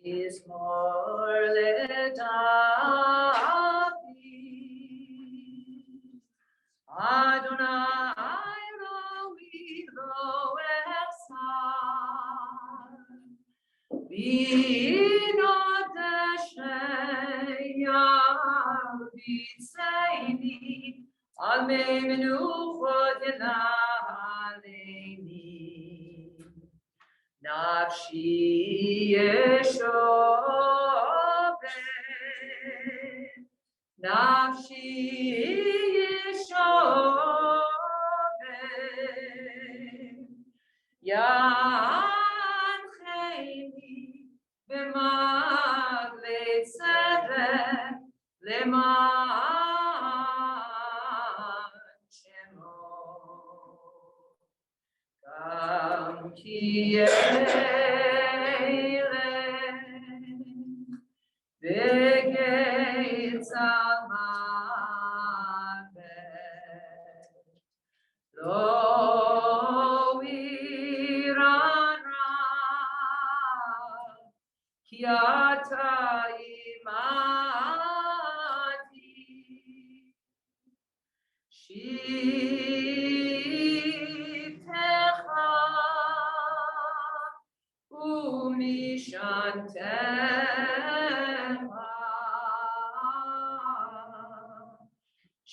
Mizmor leDavid, Adonai roi ro'echsar, Binot Sheyar B'tzeini, Al mei menuchot Yalaleini. Nafshi yeshovet, Nafshi yeshovet, Yancheni b'magle tzedek leman shemo. Kam ki eleh v'geitz al-mavet lo irana ki ata imati Shivtecha umishantecha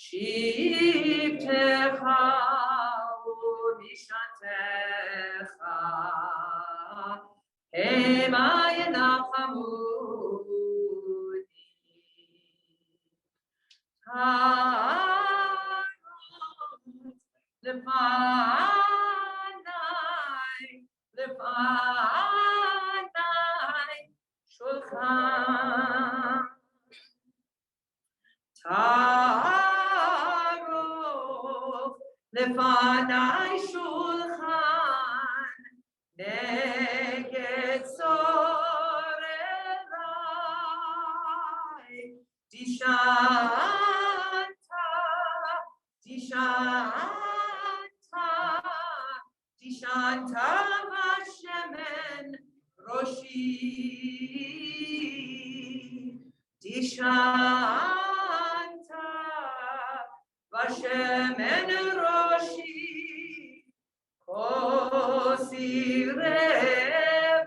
Shivtecha umishantecha Hema yenachamuni Lefanai shulchan Tarot lefanai shulchan neged sorelai Dishanta, Dishanta Vashemen Roshi, Dishanta Vashemen Roshi, Kosi Revaya.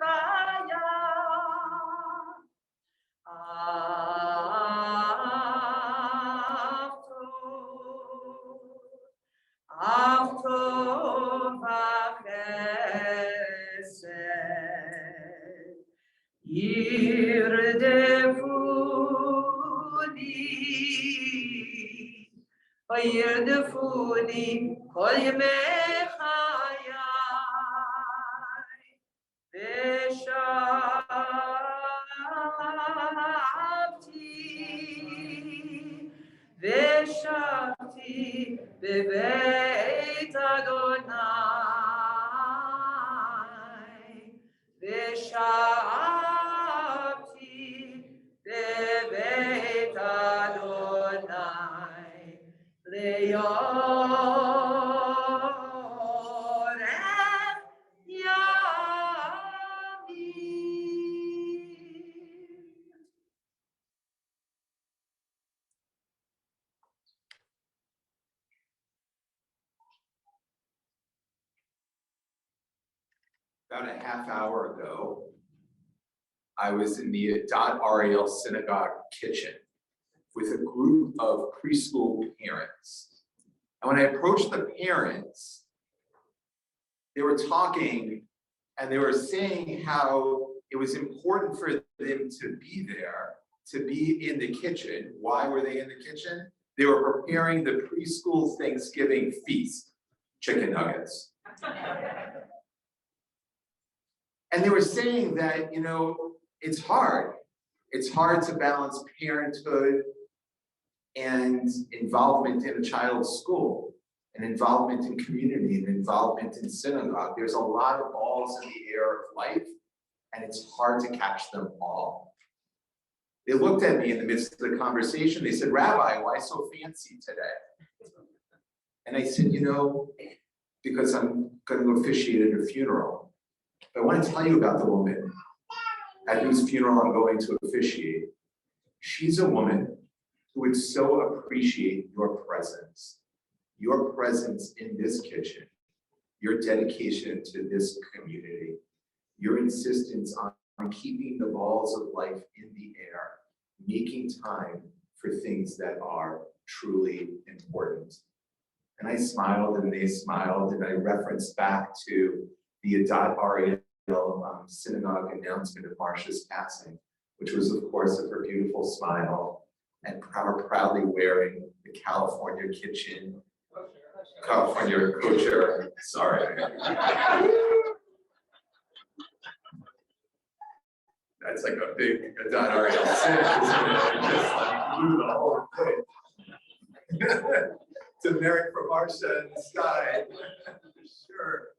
After v'chesed yirdefuni kol yemei chayai Veshavti bebeit Adonai Veshavti bebeit Adonai leyorech yamim. About a half hour ago, I was in the Dot Ariel Synagogue kitchen with a group of preschool parents. And when I approached the parents, they were talking and they were saying how it was important for them to be there, to be in the kitchen. Why were they in the kitchen? They were preparing the preschool Thanksgiving feast, chicken nuggets. And they were saying that, you know, it's hard. It's hard to balance parenthood and involvement in a child's school, and involvement in community, and involvement in synagogue. There's a lot of balls in the air of life, and it's hard to catch them all. They looked at me in the midst of the conversation. They said, "Rabbi, why so fancy today?" And I said, you know, because I'm going to officiate at a funeral. I want to tell you about the woman at whose funeral I'm going to officiate. She's a woman who would so appreciate your presence in this kitchen, your dedication to this community, your insistence on keeping the balls of life in the air, making time for things that are truly important. And I smiled and they smiled, and I referenced back to the Adat Ariel synagogue announcement of Marcia's passing, which was, of course, of her beautiful smile and proudly wearing the California kitchen, California kosher, sorry. That's like a big Adat Ariel sin, isn't it? Just like blew the whole thing. To merit for Marcia in the sky, sure.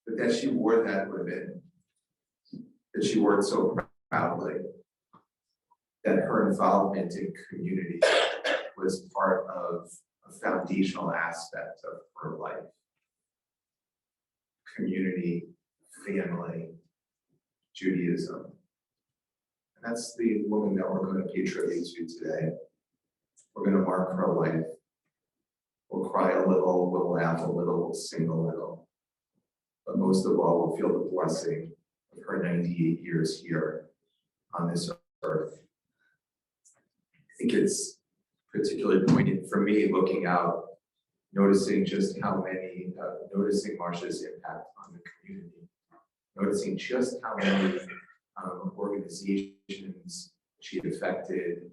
But that she wore that ribbon, that she wore it so proudly, that her involvement in community was part of a foundational aspect of her life. Community, family, Judaism. And that's the woman that we're going to pay tribute to today. We're going to mark her life. We'll cry a little, we'll laugh a little, we'll sing a little. But most of all, we'll feel the blessing of her 98 years here on this earth. I think it's particularly poignant for me looking out, noticing just how many, noticing Marcia's impact on the community, noticing just how many organizations she affected,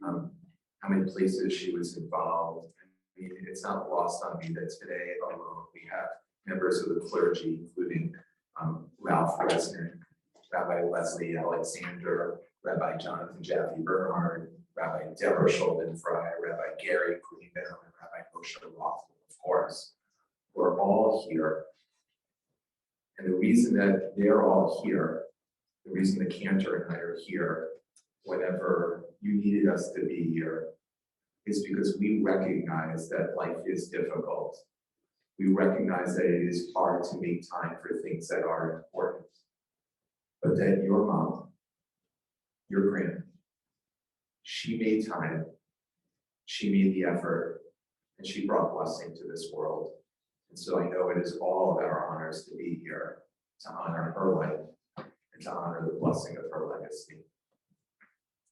how many places she was involved. I mean, it's not lost on me that today alone we have members of the clergy, including Ralph Resnick, Rabbi Leslie Alexander, Rabbi Jonathan Jaffe Bernhard, Rabbi Deborah Schulden-Frey, Rabbi Gary Greenbaum, and Rabbi Moshe Roth, of course. We're all here. And the reason that they're all here, the reason that Cantor and I are here whenever you needed us to be here, is because we recognize that life is difficult. We recognize that it is hard to make time for things that are important. But that your mom, your grandma, she made time, she made the effort, and she brought blessing to this world. And so I know it is all of our honors to be here, to honor her life, and to honor the blessing of her legacy.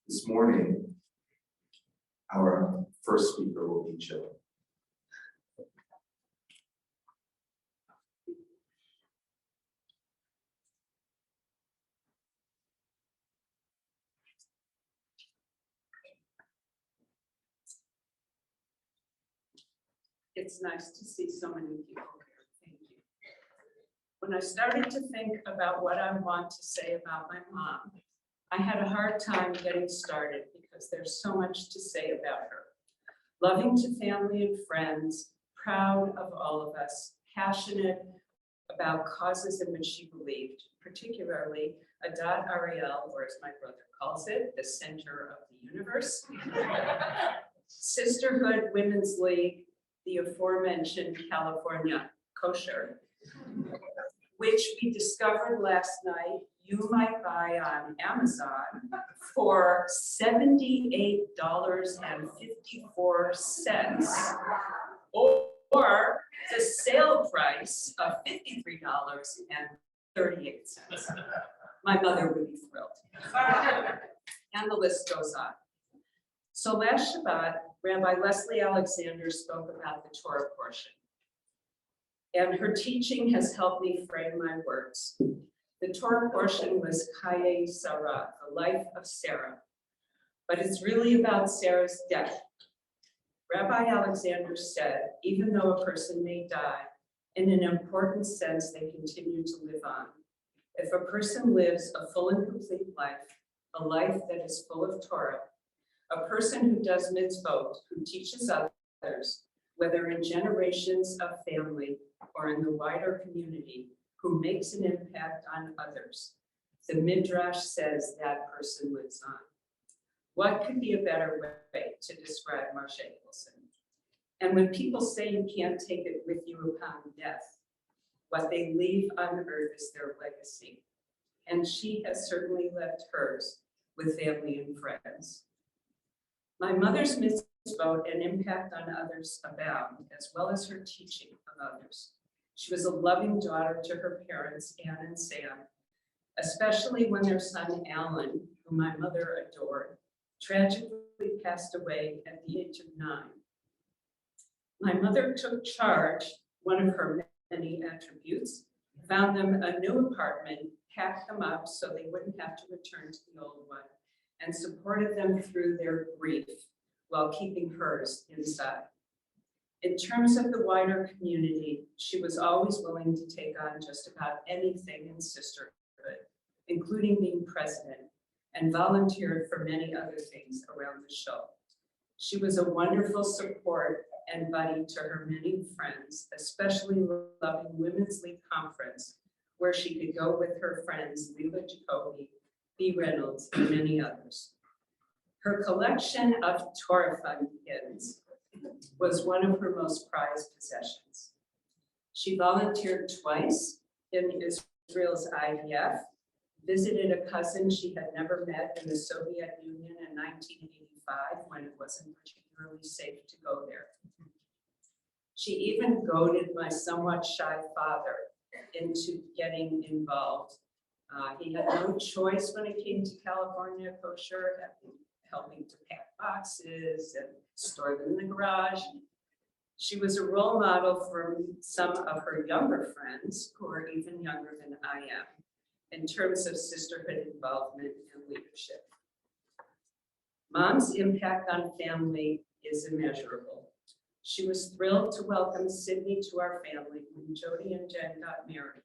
This morning, our first speaker will be Jill. It's nice to see so many people here. Thank you. When I started to think about what I want to say about my mom, I had a hard time getting started because there's so much to say about her. Loving to family and friends, proud of all of us, passionate about causes in which she believed, particularly Adat Ariel, or as my brother calls it, the center of the universe. Sisterhood, Women's League, the aforementioned California kosher, which we discovered last night you might buy on Amazon for $78.54, or the sale price of $53.38. My mother would be thrilled. And the list goes on. So last Shabbat, Rabbi Leslie Alexander spoke about the Torah portion. And her teaching has helped me frame my words. The Torah portion was Chaye Sarah, the life of Sarah. But it's really about Sarah's death. Rabbi Alexander said, even though a person may die, in an important sense, they continue to live on. If a person lives a full and complete life, a life that is full of Torah, a person who does mitzvot, who teaches others, whether in generations of family or in the wider community, who makes an impact on others, the Midrash says that person lives on. What could be a better way to describe Marcia Abelson? And when people say you can't take it with you upon death, What they leave on earth is their legacy. And she has certainly left hers with family and friends. My mother's mitzvot and impact on others abound, as well as her teaching of others. She was a loving daughter to her parents, Anne and Sam, especially when their son, Alan, whom my mother adored, tragically passed away at the age of 9. My mother took charge, one of her many attributes, found them a new apartment, packed them up so they wouldn't have to return to the old one, and supported them through their grief while keeping hers inside. In terms of the wider community, she was always willing to take on just about anything in sisterhood, including being president, and volunteered for many other things around the show. She was a wonderful support and buddy to her many friends, especially loving Women's League Conference, where she could go with her friends, Leela Jacoby, B. Reynolds, and many others. Her collection of Torah Fund pins was one of her most prized possessions. She volunteered twice in Israel's IDF, visited a cousin she had never met in the Soviet Union in 1985 when it wasn't particularly safe to go there. She even goaded my somewhat shy father into getting involved. He had no choice when it came to California kosher, helping to pack boxes and store them in the garage. She was a role model for some of her younger friends, who are even younger than I am, in terms of sisterhood involvement and leadership. Mom's impact on family is immeasurable. She was thrilled to welcome Sydney to our family when Jody and Jen got married.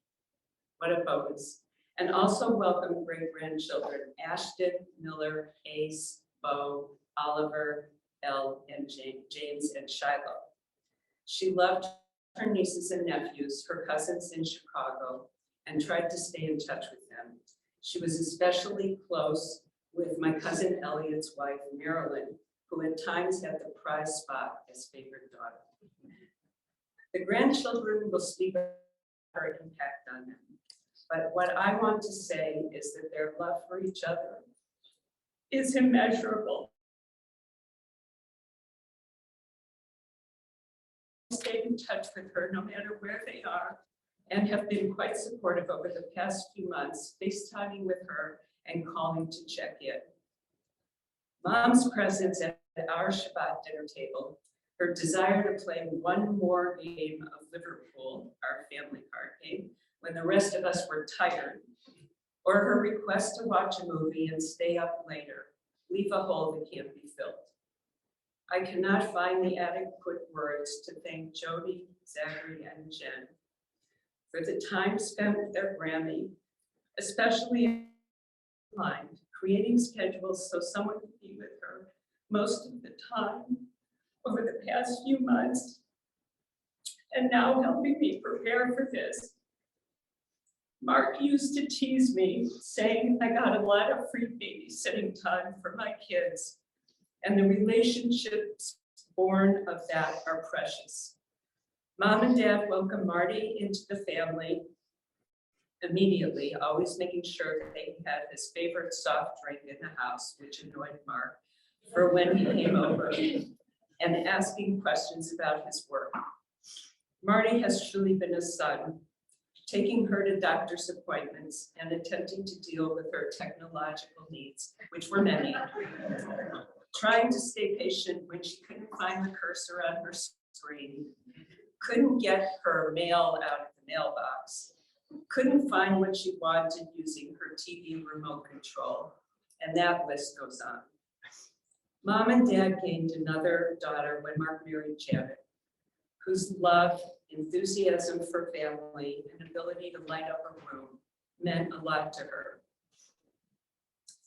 What a bonus. And also welcome great-grandchildren, Ashton, Miller, Ace, Bo, Oliver, Elle, and James, and Shiloh. She loved her nieces and nephews, her cousins in Chicago, and tried to stay in touch with them. She was especially close with my cousin Elliot's wife, Marilyn, who at times had the prize spot as favorite daughter. The grandchildren will speak of her impact on them. But what I want to say is that their love for each other is immeasurable. Stay in touch with her no matter where they are, and have been quite supportive over the past few months, FaceTiming with her and calling to check in. Mom's presence at our Shabbat dinner table, her desire to play one more game of Liverpool, our family card game, when the rest of us were tired, or her request to watch a movie and stay up later, leave a hole that can't be filled. I cannot find the adequate words to thank Jody, Zachary, and Jen for the time spent with their Grammy, especially online, creating schedules so someone could be with her most of the time over the past few months, and now helping me prepare for this. Mark used to tease me, saying I got a lot of free babysitting time for my kids, and the relationships born of that are precious. Mom and Dad welcomed Marty into the family immediately, always making sure that they had his favorite soft drink in the house, which annoyed Mark, for when he came over, and asking questions about his work. Marty has truly been a son, taking her to doctor's appointments and attempting to deal with her technological needs, which were many. Trying to stay patient when she couldn't find the cursor on her screen, couldn't get her mail out of the mailbox, couldn't find what she wanted using her TV remote control, and that list goes on. Mom and Dad gained another daughter when Mark married Janet, whose love, enthusiasm for family, and ability to light up a room meant a lot to her.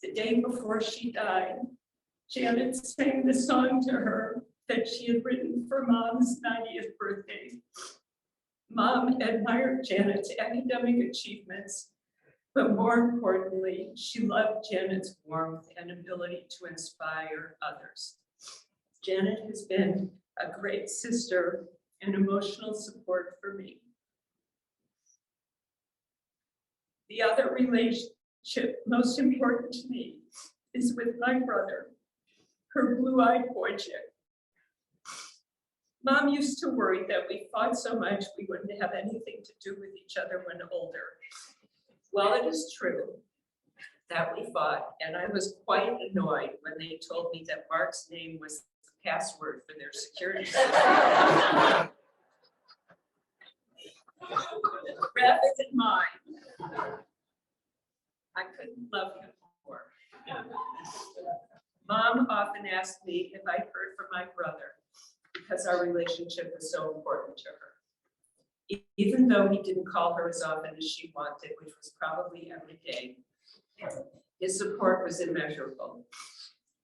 The day before she died, Janet sang the song to her that she had written for Mom's 90th birthday. Mom admired Janet's academic achievements, but more importantly, she loved Janet's warmth and ability to inspire others. Janet has been a great sister and emotional support for me. The other relationship most important to me is with my brother, her blue-eyed boy chick. Mom used to worry that we fought so much we wouldn't have anything to do with each other when older. Well, it is true that we fought, and I was quite annoyed when they told me that Mark's name was the password for their security system. Rather than mine. I couldn't love him more. Mom often asked me if I'd heard from my brother because our relationship was so important to her. Even though he didn't call her as often as she wanted, which was probably every day, his support was immeasurable.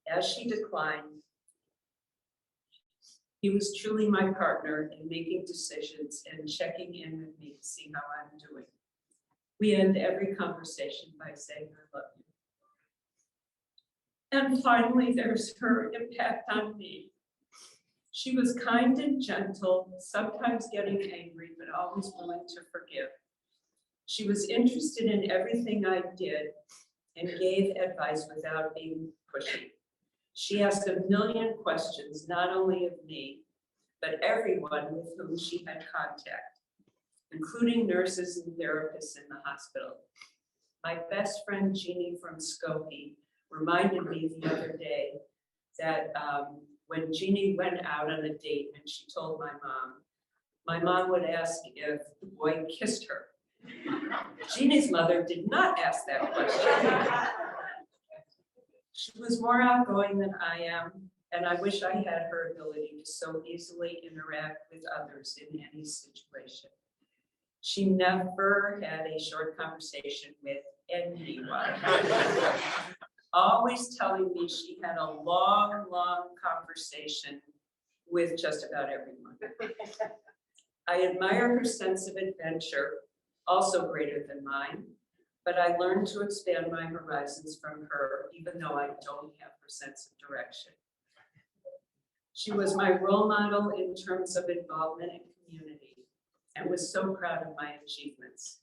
As she declined, he was truly my partner in making decisions and checking in with me to see how I'm doing. We end every conversation by saying, I love you. And finally, there's her impact on me. She was kind and gentle, sometimes getting angry, but always willing to forgive. She was interested in everything I did and gave advice without being pushy. She asked a million questions, not only of me, but everyone with whom she had contact, including nurses and therapists in the hospital. My best friend, Jeannie from Skokie, reminded me the other day that when Jeannie went out on a date and she told my mom would ask if the boy kissed her. Jeannie's mother did not ask that question. She was more outgoing than I am, and I wish I had her ability to so easily interact with others in any situation. She never had a short conversation with anyone. Always telling me she had a long, long conversation with just about everyone. I admire her sense of adventure, also greater than mine, but I learned to expand my horizons from her, even though I don't have her sense of direction. She was my role model in terms of involvement in community and was so proud of my achievements.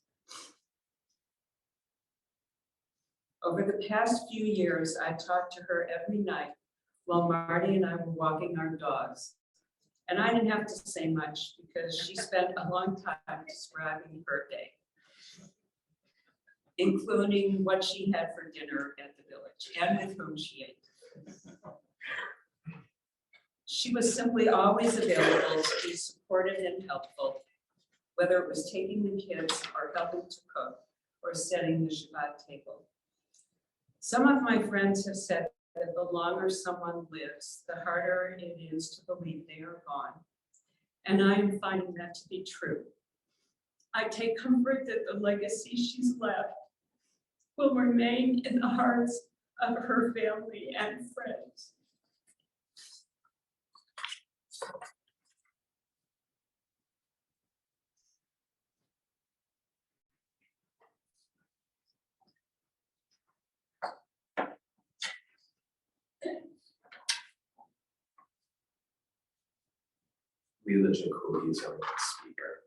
Over the past few years, I talked to her every night while Marty and I were walking our dogs. And I didn't have to say much because she spent a long time describing her day, including what she had for dinner at the village and with whom she ate. She was simply always available to be supportive and helpful, whether it was taking the kids or helping to cook or setting the Shabbat table. Some of my friends have said that the longer someone lives, the harder it is to believe they are gone. And I am finding that to be true. I take comfort that the legacy she's left will remain in the hearts of her family and friends. Leela Jacoby is our next speaker.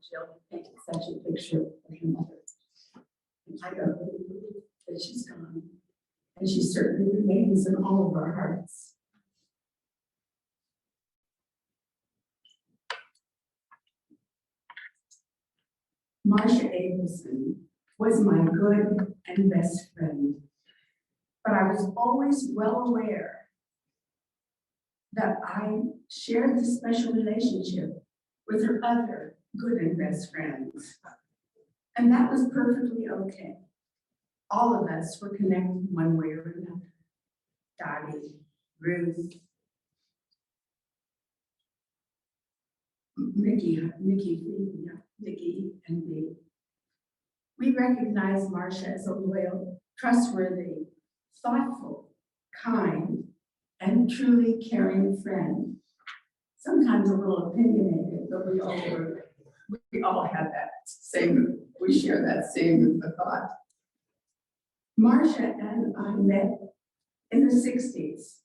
Jill painted such a picture of her mother. And I don't really believe that she's gone. And she certainly remains in all of our hearts. Marcia Abelson was my good and best friend, but I was always well aware that I shared this special relationship with her other good and best friends. And that was perfectly okay. All of us were connected one way or another. Dottie, Ruth, Nikki, and me. We recognize Marcia as a loyal, trustworthy, thoughtful, kind, and truly caring friend. Sometimes a little opinionated, but we all have that same, we share that same thought. Marcia and I met in the 60s,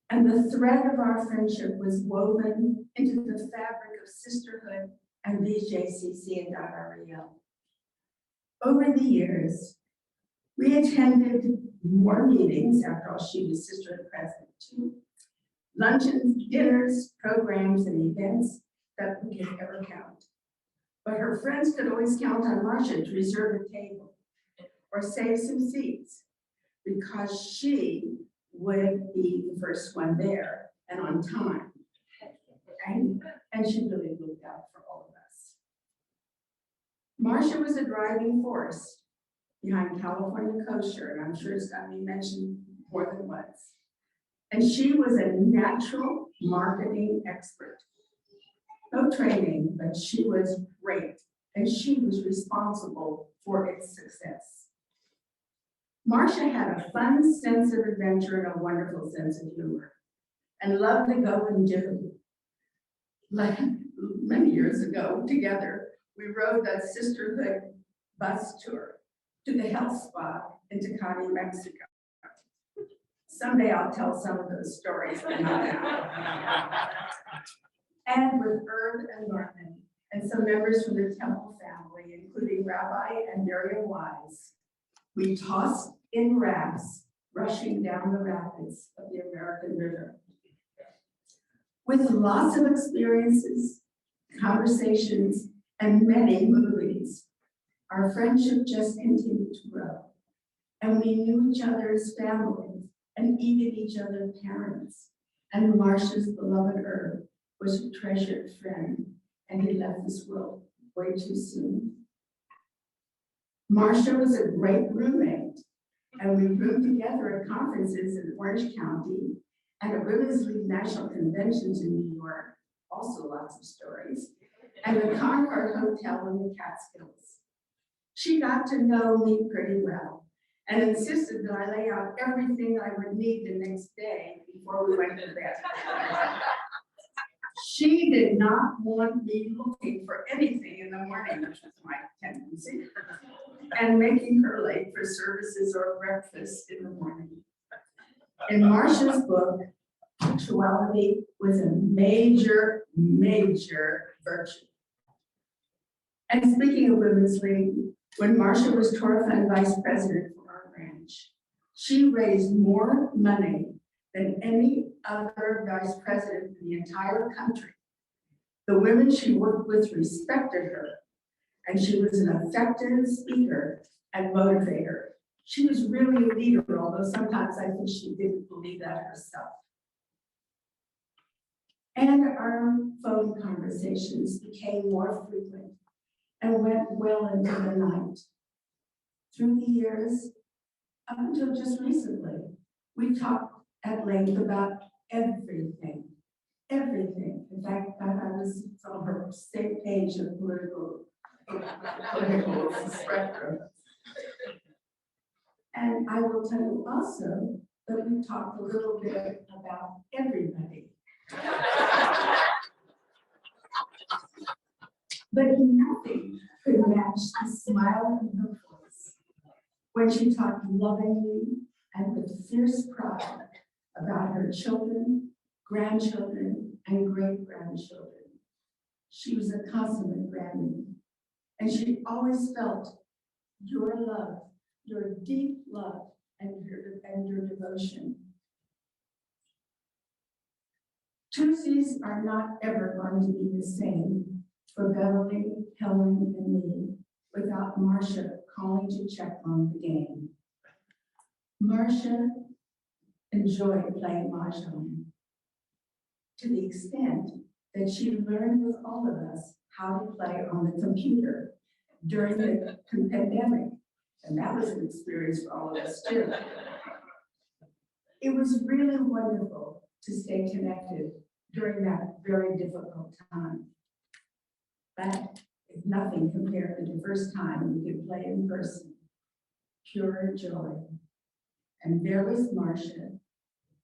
and the thread of our friendship was woven into the fabric of sisterhood and VJCC and .REL. Over the years, we attended more meetings, after all, she was sisterhood president too, luncheons, dinners, programs, and events that we could ever count. But her friends could always count on Marcia to reserve a table or save some seats, because she would be the first one there and on time. And she really looked out for all of us. Marcia was a driving force behind California Kosher, and I'm sure it's got to be mentioned more than once. And she was a natural marketing expert. No training, but she was great, and she was responsible for its success. Marcia had a fun sense of adventure and a wonderful sense of humor, and loved to go and do. Like many years ago, together, we rode that sisterhood bus tour to the health spa in Tecate, Mexico. Someday I'll tell some of those stories, but not now. And with Herb and Norman, and some members from the Temple family, including Rabbi and Miriam Wise, we tossed in rafts, rushing down the rapids of the American River. With lots of experiences, conversations, and many movies, our friendship just continued to grow. And we knew each other's families and even each other's parents. And Marcia's beloved Herb was a treasured friend, and he left this world way too soon. Marcia was a great roommate, and we roomed together at conferences in Orange County and at Women's League National Conventions in New York, also lots of stories, and the Concord Hotel in the Catskills. She got to know me pretty well and insisted that I lay out everything I would need the next day before we went to bed. She did not want me looking for anything in the morning, which was my tendency, and making her late for services or breakfast in the morning. In Marcia's book, punctuality was a major, major virtue. And speaking of Women's League, when Marcia was Torah Fund Vice President for our branch, she raised more money than any other vice president in the entire country. The women she worked with respected her, and she was an effective speaker and motivator. She was really a leader, although sometimes I think she didn't believe that herself. And our phone conversations became more frequent and went well into the night. Through the years, up until just recently, we talked at length about everything. In fact, I was on her same page of political spectrum. And I will tell you also that we talked a little bit about everybody. But nothing could match the smile in her voice when she talked lovingly and with fierce pride about her children, grandchildren, and great-grandchildren. She was a consummate Grammy, and she always felt your love, your deep love, and your devotion. Tuesdays are not ever going to be the same for Beverly, Helen, and me without Marcia calling to check on the game. Marcia enjoyed playing mahjong to the extent that she learned with all of us how to play on the computer during the pandemic. And that was an experience for all of us too. It was really wonderful to stay connected during that very difficult time. But If nothing compared to the first time we could play in person. Pure joy. And there was Marcia,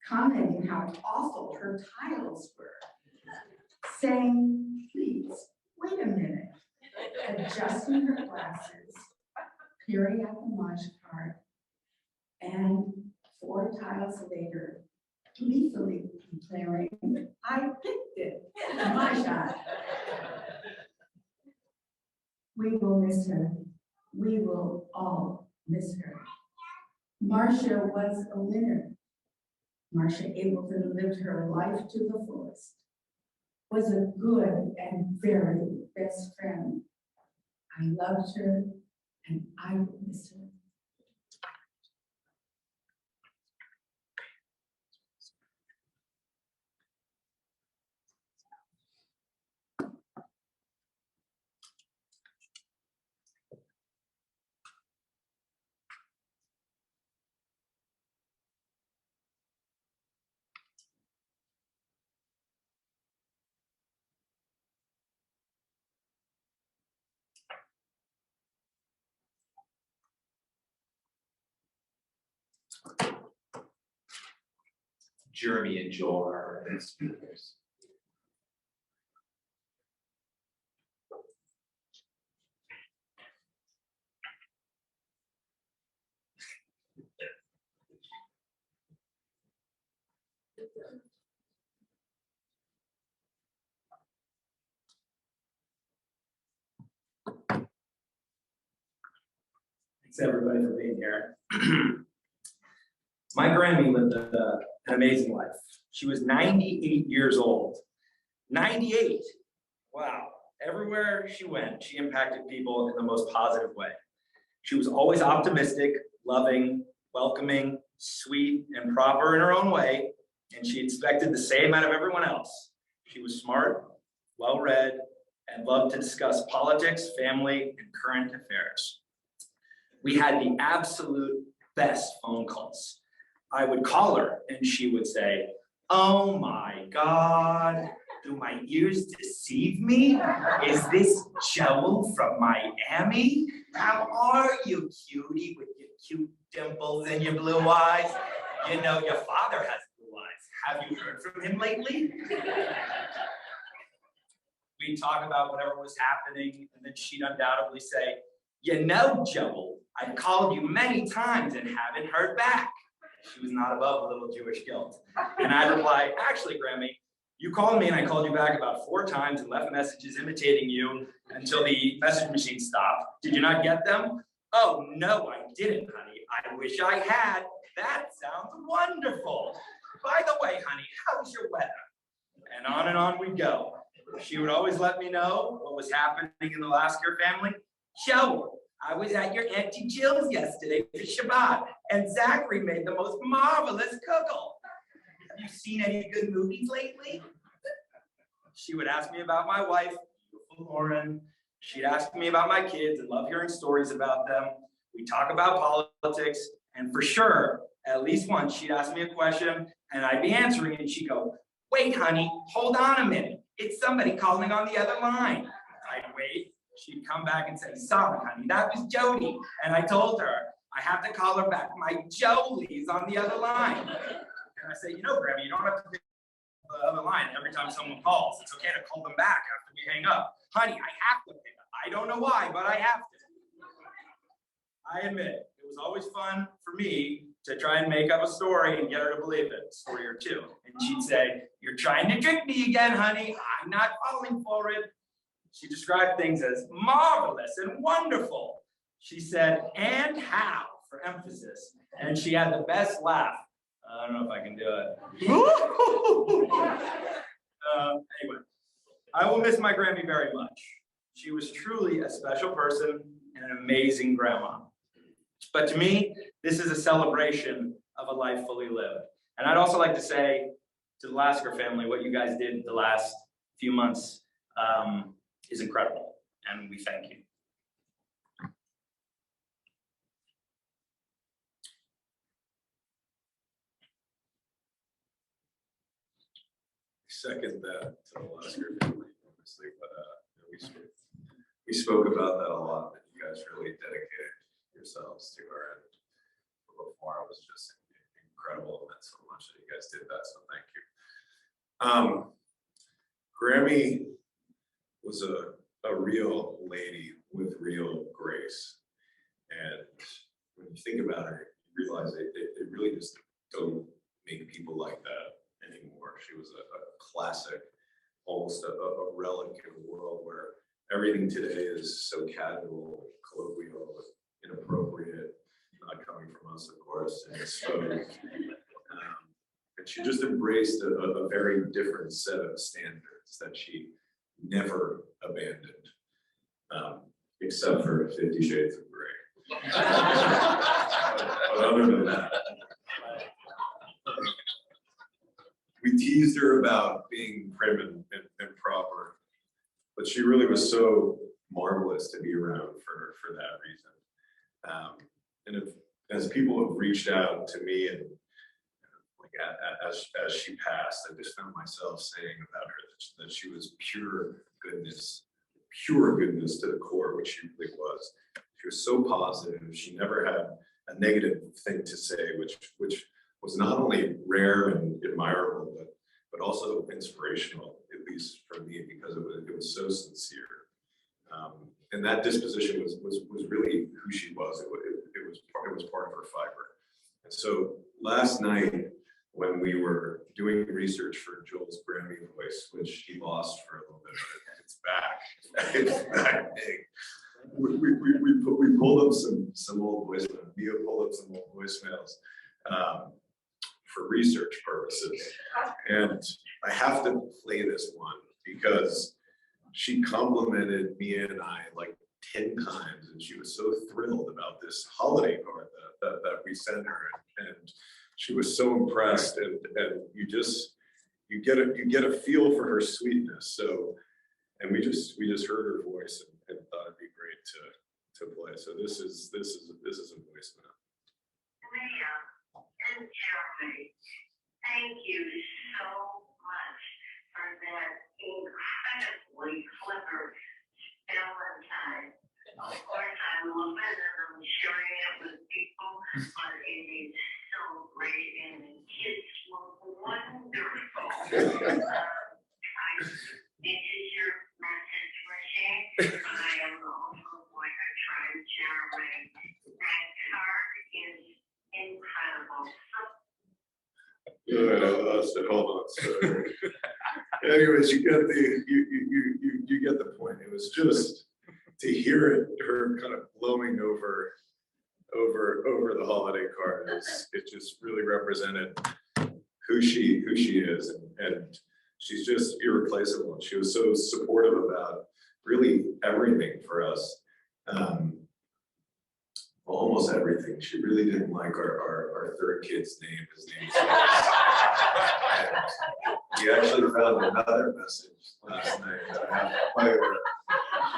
commenting how awful her tiles were, saying, please, wait a minute, adjusting her glasses, peering at the Mosh cart, and 4 tiles later, gleefully declaring, I picked it, my shot. We will miss her. We will all miss her. Marcia was a winner. Marcia Abelson lived her life to the fullest, was a good and very best friend. I loved her and I will miss her. Jeremy and Joel are our next speakers. Thanks everybody for being here. My Grammy lived an amazing life. She was 98 years old. 98. Wow. Everywhere she went, she impacted people in the most positive way. She was always optimistic, loving, welcoming, sweet, and proper in her own way, and she expected the same out of everyone else. She was smart, well-read, and loved to discuss politics, family, and current affairs. We had the absolute best phone calls. I would call her and she would say, oh my God, do my ears deceive me? Is this Joel from Miami? How are you, cutie, with your cute dimples and your blue eyes? You know, your father has blue eyes. Have you heard from him lately? We'd talk about whatever was happening, and then she'd undoubtedly say, you know, Joel, I've called you many times and haven't heard back. She was not above a little Jewish guilt. And I reply, actually, Grammy, you called me and I called you back about 4 times and left messages imitating you until the message machine stopped. Did you not get them? Oh, no, I didn't, honey. I wish I had. That sounds wonderful. By the way, honey, how's your weather? And on we'd go. She would always let me know what was happening in the Lasker family. Joel, I was at your Auntie Jill's yesterday for Shabbat, and Zachary made the most marvelous kugel. Have you seen any good movies lately? She would ask me about my wife, beautiful Lauren. She'd ask me about my kids and love hearing stories about them. We'd talk about politics, and for sure, at least once, she'd ask me a question, and I'd be answering, and she'd go, wait, honey, hold on a minute. It's somebody calling on the other line. I'd wait. She'd come back and say, sorry, honey, that was Jody. And I told her, I have to call her back. My Jolie's on the other line. And I say, you know, Grammy, you don't have to pick the other line every time someone calls. It's okay to call them back after we hang up. Honey, I have to pick up. I don't know why, but I have to. I admit, it was always fun for me to try and make up a story and get her to believe it, a story or two. And she'd say, you're trying to trick me again, honey. I'm not falling for it. She described things as marvelous and wonderful. She said, and how, for emphasis. And she had the best laugh. I don't know if I can do it. Anyway, I will miss my Grammy very much. She was truly a special person and an amazing grandma. But to me, this is a celebration of a life fully lived. And I'd also like to say to the Lasker family, what you guys did the last few months is incredible, and we thank you. Second that to the Lasker family, obviously, but we spoke about that a lot, that you guys really dedicated yourselves to her, and before it was just incredible, and so much that you guys did that, so thank you. Grammy was a real lady with real grace. And when you think about her, you realize they really just don't make people like that anymore. She was a classic, almost a relic in a world where everything today is so casual, colloquial, inappropriate, not coming from us, of course, and exposed. And she just embraced a very different set of standards that she never abandoned, except for 50 Shades of Grey. But other than that, we teased her about being prim and proper, but she really was so marvelous to be around for that reason. And as people have reached out to me and as she passed, I just found myself saying about her that she was pure goodness to the core, which she really was. She was so positive. She never had a negative thing to say, which was not only rare and admirable, but also inspirational, at least for me, because it was so sincere. And that disposition was really who she was. It was part of her fiber. And so last night, when we were doing research for Joel's Grammy voice, which he lost for a little bit, but it's back. It's back big. We pulled up some old voicemails. Mia pulled up some old voicemails for research purposes. And I have to play this one because she complimented Mia and I like 10 times, and she was so thrilled about this holiday card that we sent her. And she was so impressed, and you get a feel for her sweetness. So, and we just heard her voice and thought it'd be great to play. So this is a voicemail. Mia and Jeremy, thank you so much for that incredibly clever Valentine. Of course, I love it, and I'm sharing it with people, but it is so great, and the kids look wonderful. This is your message, Marcia. I am also going to try Jeremy. That card is incredible. Hold on. So, anyways, you get the point. It was just to hear her kind of glowing over the holiday card. It just really represented who she is, and she's just irreplaceable. She was so supportive about really everything for us. Well, almost everything. She really didn't like our third kid's name. His name we actually found another message last night that I have to play with.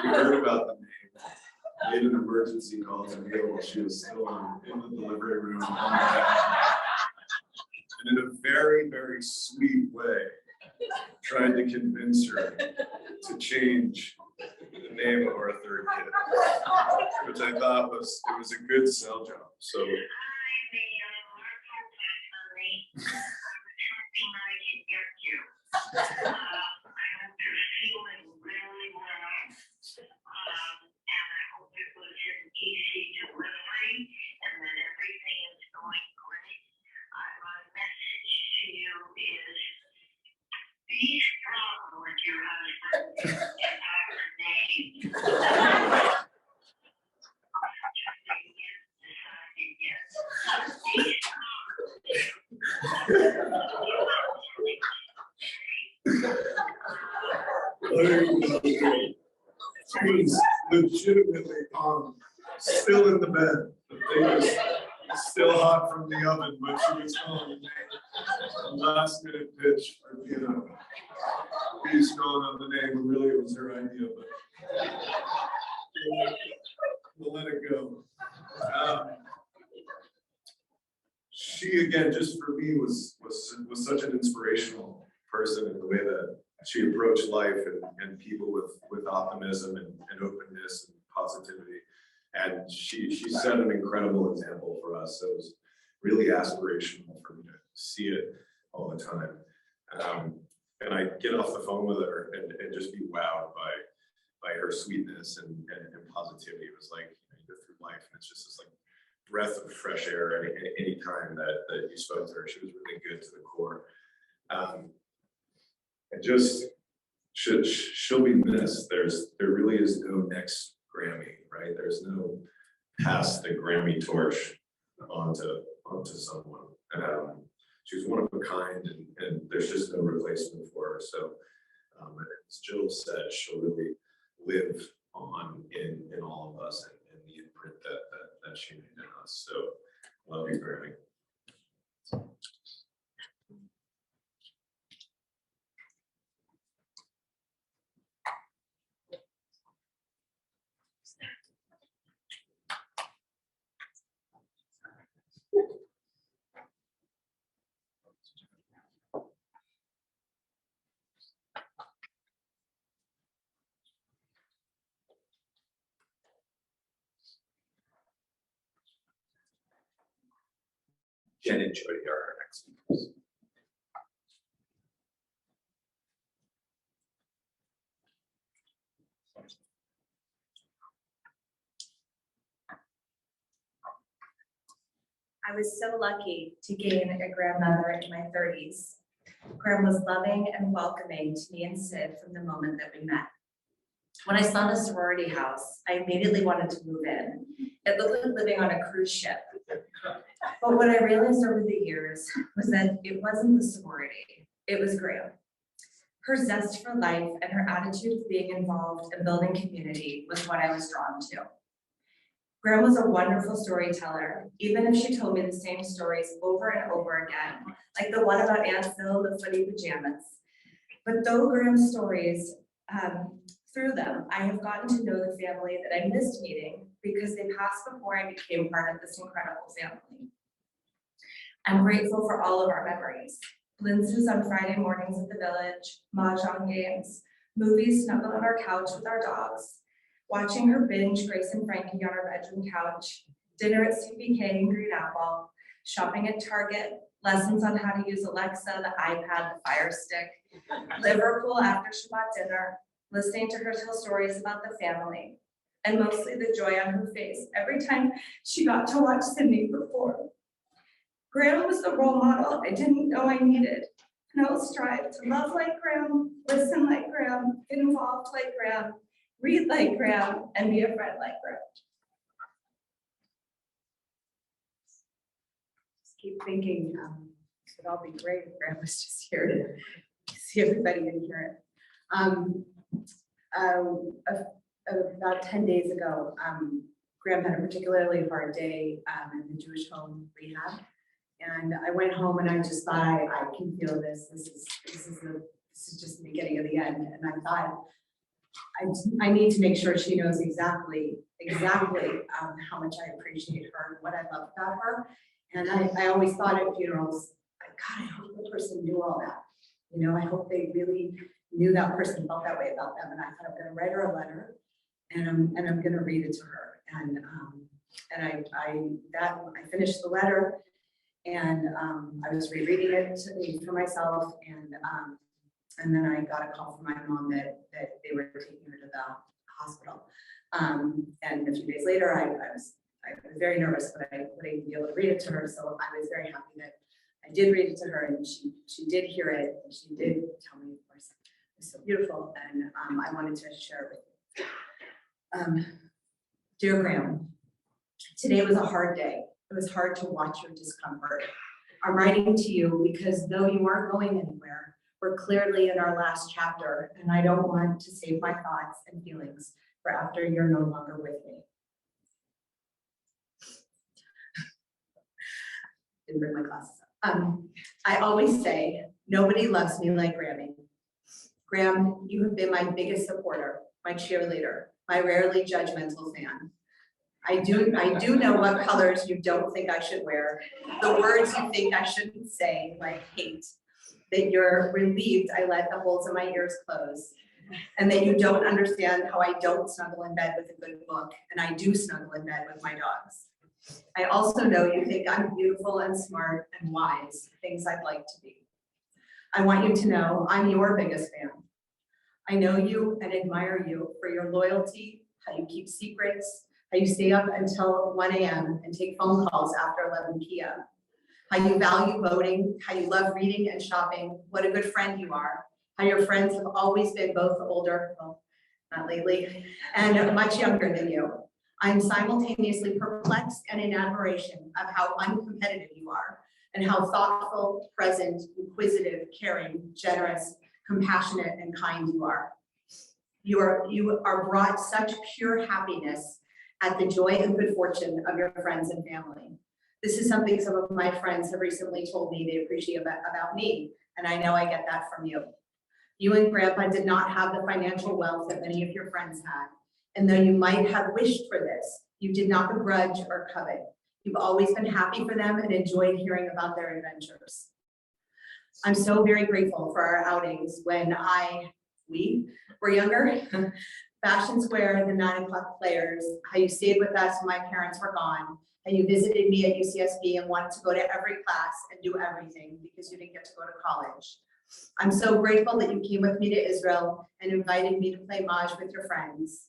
She heard about the name, made an emergency call to me while she was still in the delivery room. And in a very, very sweet way, tried to convince her to change the name of our third kid, which I thought was a good sell job. So. Hi, Mia. I'm hoping I can get you. I hope you're feeling really well. And I hope it was an easy delivery and that everything is going great. My message to you is be strong with your husband and our name. She was legitimately still in the bed. The thing was still hot from the oven, but she was calling me a last minute pitch for piece going on the name. Really, it was her idea, but we'll let it go. She, again, just for me, was such an inspirational person in the way that she approached life and people with optimism and openness and positivity. And she set an incredible example for us. It was really aspirational for me to see it all the time. And I get off the phone with her and just be wowed by her sweetness and positivity. It was like, you go through life and it's just this like breath of fresh air any time that you spoke to her. She was really good to the core. And just she'll be missed. There really is no next Grammy, right? There's no pass the Grammy torch onto someone. She was one of a kind, and there's just no replacement for her. So, as Jill said, she'll really live on in all of us and the imprint that she made in us. So, love you, Grammy. Jen and Jody are our next speakers. I was so lucky to gain a grandmother in my 30s. Graham was loving and welcoming to me and Sid from the moment that we met. When I saw the sorority house, I immediately wanted to move in. It looked like living on a cruise ship. But what I realized over the years was that it wasn't the sorority, it was Graham. Her zest for life and her attitude of being involved and building community was what I was drawn to. Graham was a wonderful storyteller, even if she told me the same stories over and over again, like the one about Aunt Phil and the footy pajamas. But though Graham's stories, through them, I have gotten to know the family that I missed meeting because they passed before I became part of this incredible family. I'm grateful for all of our memories. Blintzes on Friday mornings at the village, mahjong games, movies snuggled on our couch with our dogs, watching her binge Grace and Frankie on our bedroom couch, dinner at CPK in Green Apple, shopping at Target, lessons on how to use Alexa, the iPad, the Fire Stick, Liverpool after Shabbat dinner, listening to her tell stories about the family, and mostly the joy on her face every time she got to watch Sydney perform. Graham was the role model I didn't know I needed, and I will strive to love like Graham, listen like Graham, get involved like Graham, read like Graham, and be a friend like Graham. Just keep thinking, it would all be great if Graham was just here to see everybody and hear it. About 10 days ago, Graham had a particularly hard day in the Jewish home rehab. And I went home and I just thought, I can feel this. This is just the beginning of the end. And I thought, I need to make sure she knows exactly how much I appreciate her and what I love about her. And I always thought at funerals, God, I hope the person knew all that. You know, I hope they really knew that person felt that way about them. And I thought I'm going to write her a letter, and I'm going to read it to her. And I finished the letter, and I was rereading it for myself, and then I got a call from my mom that they were taking her to the hospital. And a few days later, I was very nervous, but I wouldn't be able to read it to her. So I was very happy that I did read it to her, and she did hear it, and she did tell me, of course, it was so beautiful, and I wanted to share it with you. Dear Graham, today was a hard day. It was hard to watch your discomfort. I'm writing to you because though you aren't going anywhere, we're clearly in our last chapter, and I don't want to save my thoughts and feelings for after you're no longer with me. Didn't bring my glasses up. I always say, nobody loves me like Grammy. Graham, you have been my biggest supporter, my cheerleader, my rarely judgmental fan. I do know what colors you don't think I should wear, the words you think I shouldn't say, like hate. that you're relieved I let the holes in my ears close, and that you don't understand how I don't snuggle in bed with a good book, and I do snuggle in bed with my dogs. I also know you think I'm beautiful and smart and wise, things I'd like to be. I want you to know I'm your biggest fan. I know you and admire you for your loyalty, how you keep secrets, how you stay up until 1 a.m. and take phone calls after 11 p.m. How you value voting, how you love reading and shopping, what a good friend you are, how your friends have always been both older, well, not lately, and much younger than you. I'm simultaneously perplexed and in admiration of how uncompetitive you are, and how thoughtful, present, inquisitive, caring, generous, compassionate, and kind you are. You are brought such pure happiness at the joy and good fortune of your friends and family. This is something some of my friends have recently told me they appreciate about me, and I know I get that from you. You and Grandpa did not have the financial wealth that many of your friends had, and though you might have wished for this, you did not begrudge or covet. You've always been happy for them and enjoyed hearing about their adventures. I'm so very grateful for our outings when we were younger. Fashion Square, the 9 o'clock players, how you stayed with us when my parents were gone, how you visited me at UCSB and wanted to go to every class and do everything because you didn't get to go to college. I'm so grateful that you came with me to Israel and invited me to play Maj with your friends.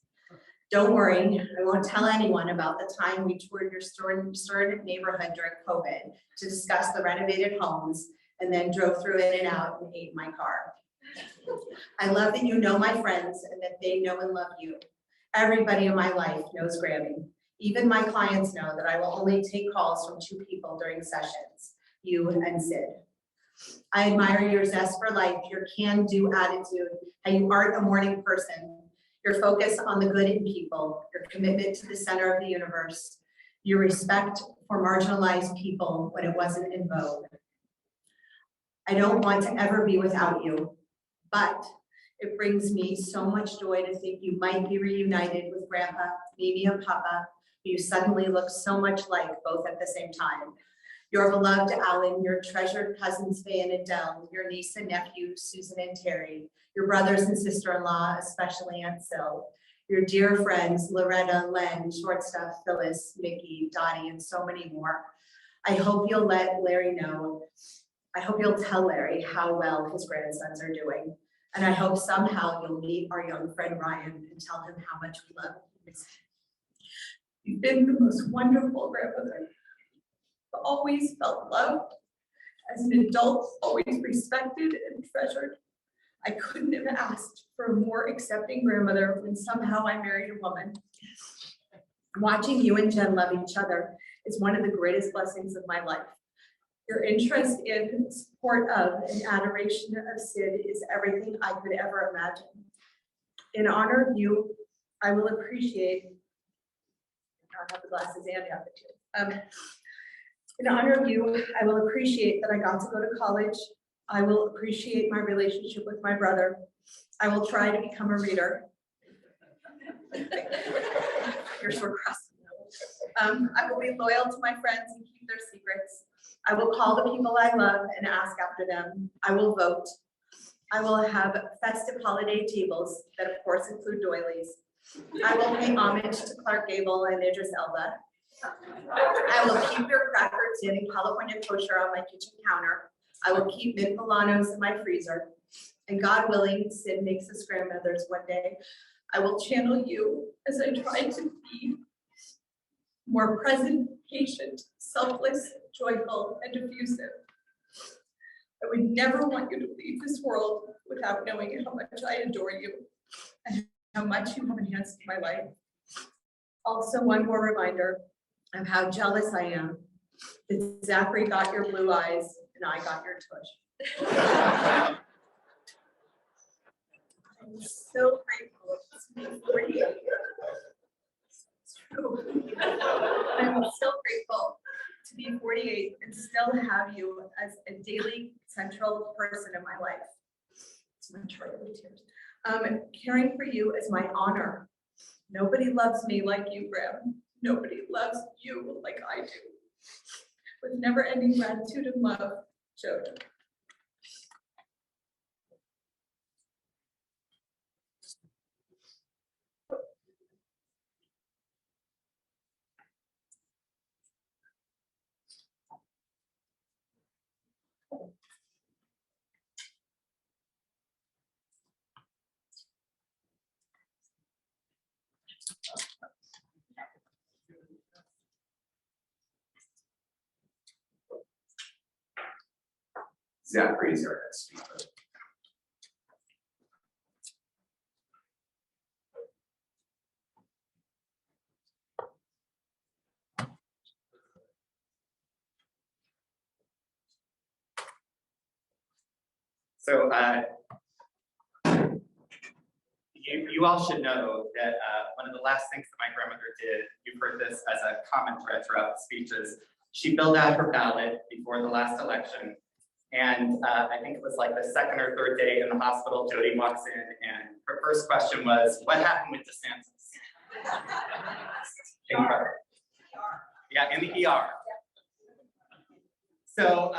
Don't worry, I won't tell anyone about the time we toured your storied neighborhood during COVID to discuss the renovated homes and then drove through in and out and ate in my car. I love that you know my friends and that they know and love you. Everybody in my life knows Grammy. Even my clients know that I will only take calls from 2 people during sessions, you and Sid. I admire your zest for life, your can-do attitude, how you aren't a morning person, your focus on the good in people, your commitment to the center of the universe, your respect for marginalized people when it wasn't in vogue. I don't want to ever be without you, but it brings me so much joy to think you might be reunited with Grandpa, Mimi, and Papa, who you suddenly look so much like both at the same time. Your beloved Alan, your treasured cousins Faye and Adele, your niece and nephew Susan and Terry, your brothers and sister-in-law, especially Aunt Sil, your dear friends Loretta, Len, Shortstuff, Phyllis, Mickey, Dottie, and so many more. I hope you'll let Larry know. I hope you'll tell Larry how well his grandsons are doing. And I hope somehow you'll meet our young friend Ryan and tell him how much we love him. You've been the most wonderful grandmother. I've always felt loved. As an adult, always respected and treasured. I couldn't have asked for a more accepting grandmother when somehow I married a woman. Watching you and Jen love each other is one of the greatest blessings of my life. Your interest in, support of, and adoration of Sid is everything I could ever imagine. In honor of you, I will appreciate, I have the glasses and have the two. In honor of you, I will appreciate that I got to go to college. I will appreciate my relationship with my brother. I will try to become a reader. You're so cross. I will be loyal to my friends and keep their secrets. I will call the people I love and ask after them. I will vote. I will have festive holiday tables that of course include doilies. I will pay homage to Clark Gable and Idris Elba. I will keep your cracker tin and California kosher on my kitchen counter. I will keep mint Milanos in my freezer. And God willing, Sid makes us grandmothers one day. I will channel you as I try to be more present, patient, selfless, joyful, and diffusive. I would never want you to leave this world without knowing how much I adore you and how much you have enhanced my life. Also, one more reminder of how jealous I am that Zachary got your blue eyes and I got your tush. I'm so grateful to be 48. It's true. I'm so grateful to be 48 and still have you as a daily central person in my life. It's my trailing tears. Caring for you is my honor. Nobody loves me like you, Graham. Nobody loves you like I do. With never-ending gratitude and love, Joe. Zachary is our next speaker. So you all should know that one of the last things that my grandmother did, you've heard this as a common thread throughout the speeches, she filled out her ballot before the last election. And I think it was like the second or third day in the hospital, Jody walks in and her first question was, what happened with DeSantis? Incredible. Yeah, in the ER. So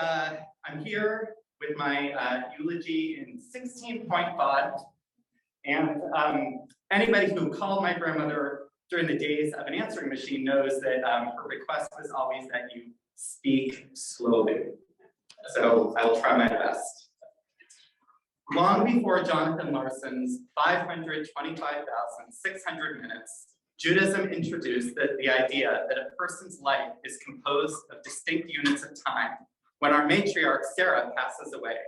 I'm here with my eulogy in 16 point font. And anybody who called my grandmother during the days of an answering machine knows that her request was always that you speak slowly. So I will try my best. Long before Jonathan Larson's 525,600 minutes, Judaism introduced the idea that a person's life is composed of distinct units of time when our matriarch Sarah passes away.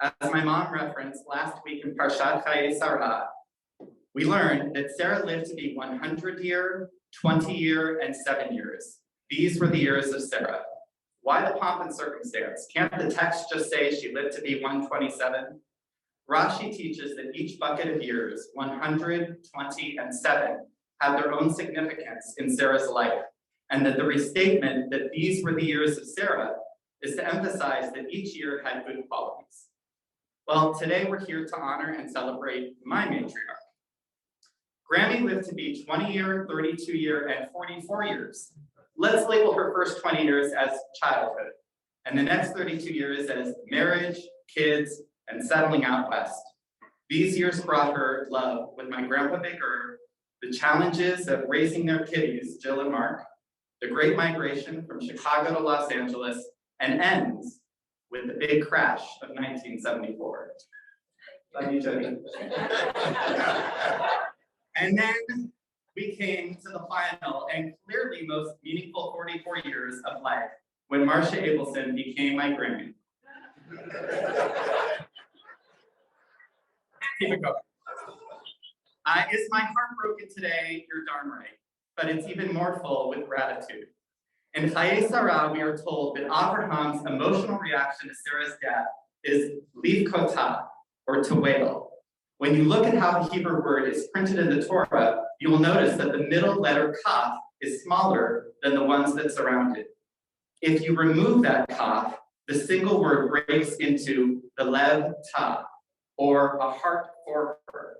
As my mom referenced last week in Parshat Chayei Sarah, we learned that Sarah lived to be 100 year, 20 year, and 7 years. These were the years of Sarah. Why the pomp and circumstance? Can't the text just say she lived to be 127? Rashi teaches that each bucket of years, 100, 20, and 7, have their own significance in Sarah's life, and that the restatement that these were the years of Sarah is to emphasize that each year had good qualities. Well, today we're here to honor and celebrate my matriarch. Grammy lived to be 20 year, 32 year, and 44 years. Let's label her first 20 years as childhood, and the next 32 years as marriage, kids, and settling out west. These years brought her love with my grandpa Baker, the challenges of raising their kiddies, Jill and Mark, the Great Migration from Chicago to Los Angeles, and ends with the big crash of 1974. Love you, Jody. And then we came to the final and clearly most meaningful 44 years of life when Marcia Abelson became my Grammy. Keep it going. Is my heart broken today? You're darn right. But it's even more full with gratitude. In Chayei Sarah, we are told that Abraham's emotional reaction to Sarah's death is livkotah, or to wail. When you look at how the Hebrew word is printed in the Torah, you will notice that the middle letter kaf is smaller than the ones that surround it. If you remove that kaf, the single word breaks into the lev ta, or a heart for her.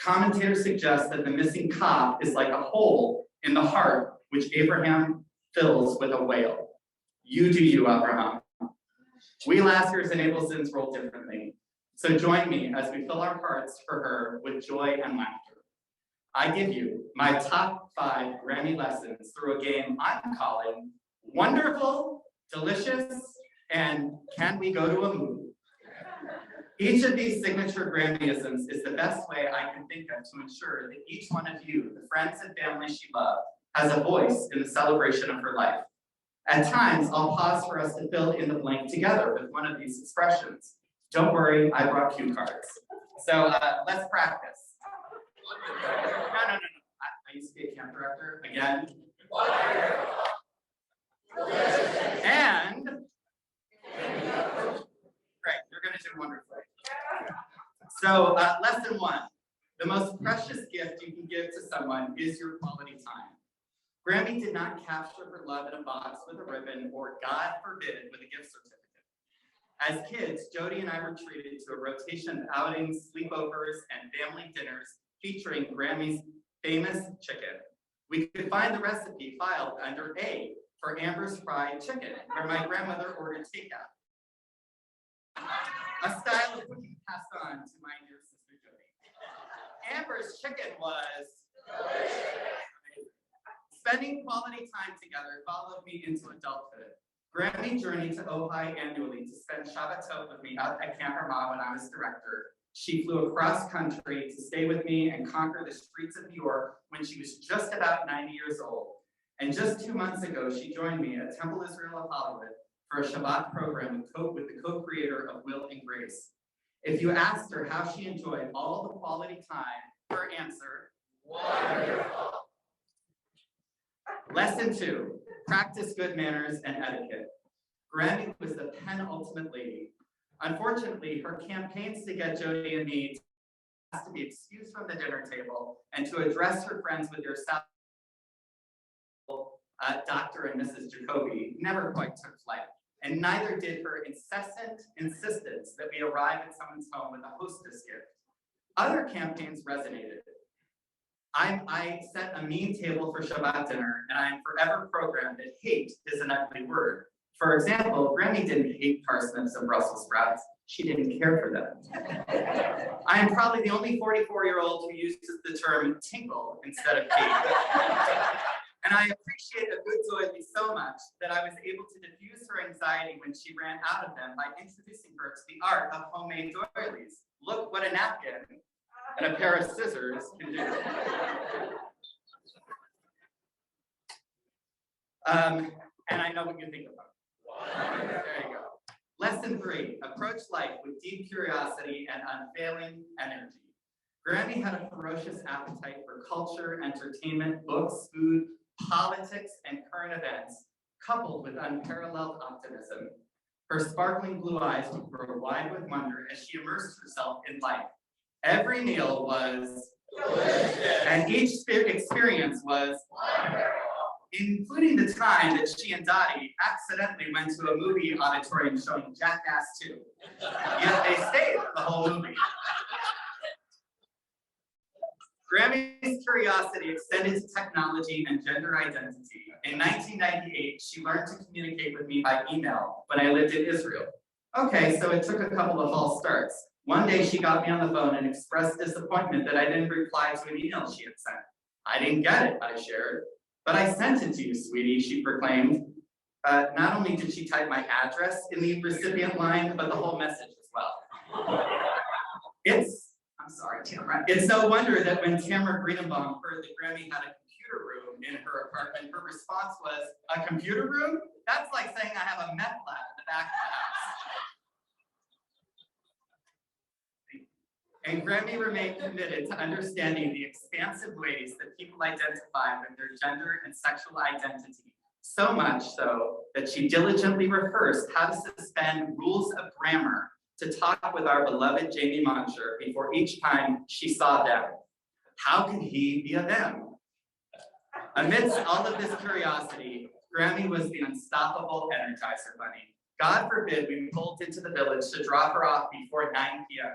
Commentators suggest that the missing kaf is like a hole in the heart, which Abraham fills with a wail. You do you, Abraham. We Laskers and Abelsons roll differently. So join me as we fill our hearts for her with joy and laughter. I give you my top 5 Grammy lessons through a game I'm calling Wonderful, Delicious, and Can We Go to a Movie? Each of these signature Grammyisms is the best way I can think of to ensure that each one of you, the friends and family she loved, has a voice in the celebration of her life. At times, I'll pause for us to fill in the blank together with one of these expressions. Don't worry, I brought cue cards. So let's practice. No. I used to be a camp director. Again. And great, you're gonna do wonderfully. So lesson 1, the most precious gift you can give to someone is your quality time. Grammy did not capture her love in a box with a ribbon or, God forbid, with a gift certificate. As kids, Jody and I were treated to a rotation of outings, sleepovers, and family dinners featuring Grammy's famous chicken. We could find the recipe filed under A for Amber's fried chicken, where my grandmother ordered takeout. A style of cooking passed on to my dear sister Jody. Amber's chicken was delicious. Spending quality time together followed me into adulthood. Grammy journeyed to Ojai annually to spend Shabbatot with me out at Camp Ramah when I was director. She flew across country to stay with me and conquer the streets of New York when she was just about 90 years old. And just 2 months ago, she joined me at Temple Israel of Hollywood for a Shabbat program with the co-creator of Will and Grace. If you asked her how she enjoyed all the quality time, her answer, wonderful. Lesson 2, practice good manners and etiquette. Grammy was the penultimate lady. Unfortunately, her campaigns to get Jody and me to be excused from the dinner table and to address her friends with yourself, Dr. and Mrs. Jacoby, never quite took flight. And neither did her incessant insistence that we arrive at someone's home with a hostess gift. Other campaigns resonated. I set a mean table for Shabbat dinner, and I am forever programmed that hate is an ugly word. For example, Grammy didn't hate parsnips and Brussels sprouts. She didn't care for them. I am probably the only 44-year-old who uses the term tinkle instead of hate. And I appreciate a good doily so much that I was able to diffuse her anxiety when she ran out of them by introducing her to the art of homemade doilies. Look what a napkin and a pair of scissors can do. And I know what you think about it. There you go. Lesson 3, approach life with deep curiosity and unfailing energy. Grammy had a ferocious appetite for culture, entertainment, books, food, politics, and current events, coupled with unparalleled optimism. Her sparkling blue eyes would grow wide with wonder as she immersed herself in life. Every meal was delicious, and each experience was wonderful, including the time that she and Dottie accidentally went to a movie auditorium showing Jackass 2. Yet they stayed the whole movie. Grammy's curiosity extended to technology and gender identity. In 1998, she learned to communicate with me by email when I lived in Israel. Okay, so it took a couple of false starts. One day she got me on the phone and expressed disappointment that I didn't reply to an email she had sent. I didn't get it, I shared. But I sent it to you, sweetie, she proclaimed. Not only did she type my address in the recipient line, but the whole message as well. I'm sorry, Tamara. It's no wonder that when Tamara Greenbaum heard that Grammy had a computer room in her apartment, her response was, a computer room? That's like saying I have a meth lab in the back of the house. And Grammy remained committed to understanding the expansive ways that people identify with their gender and sexual identity. So much so that she diligently rehearsed how to suspend rules of grammar to talk with our beloved Jamie Moncher before each time she saw them. How could he be a them? Amidst all of this curiosity, Grammy was the unstoppable Energizer Bunny. God forbid we pulled into the village to drop her off before 9 p.m.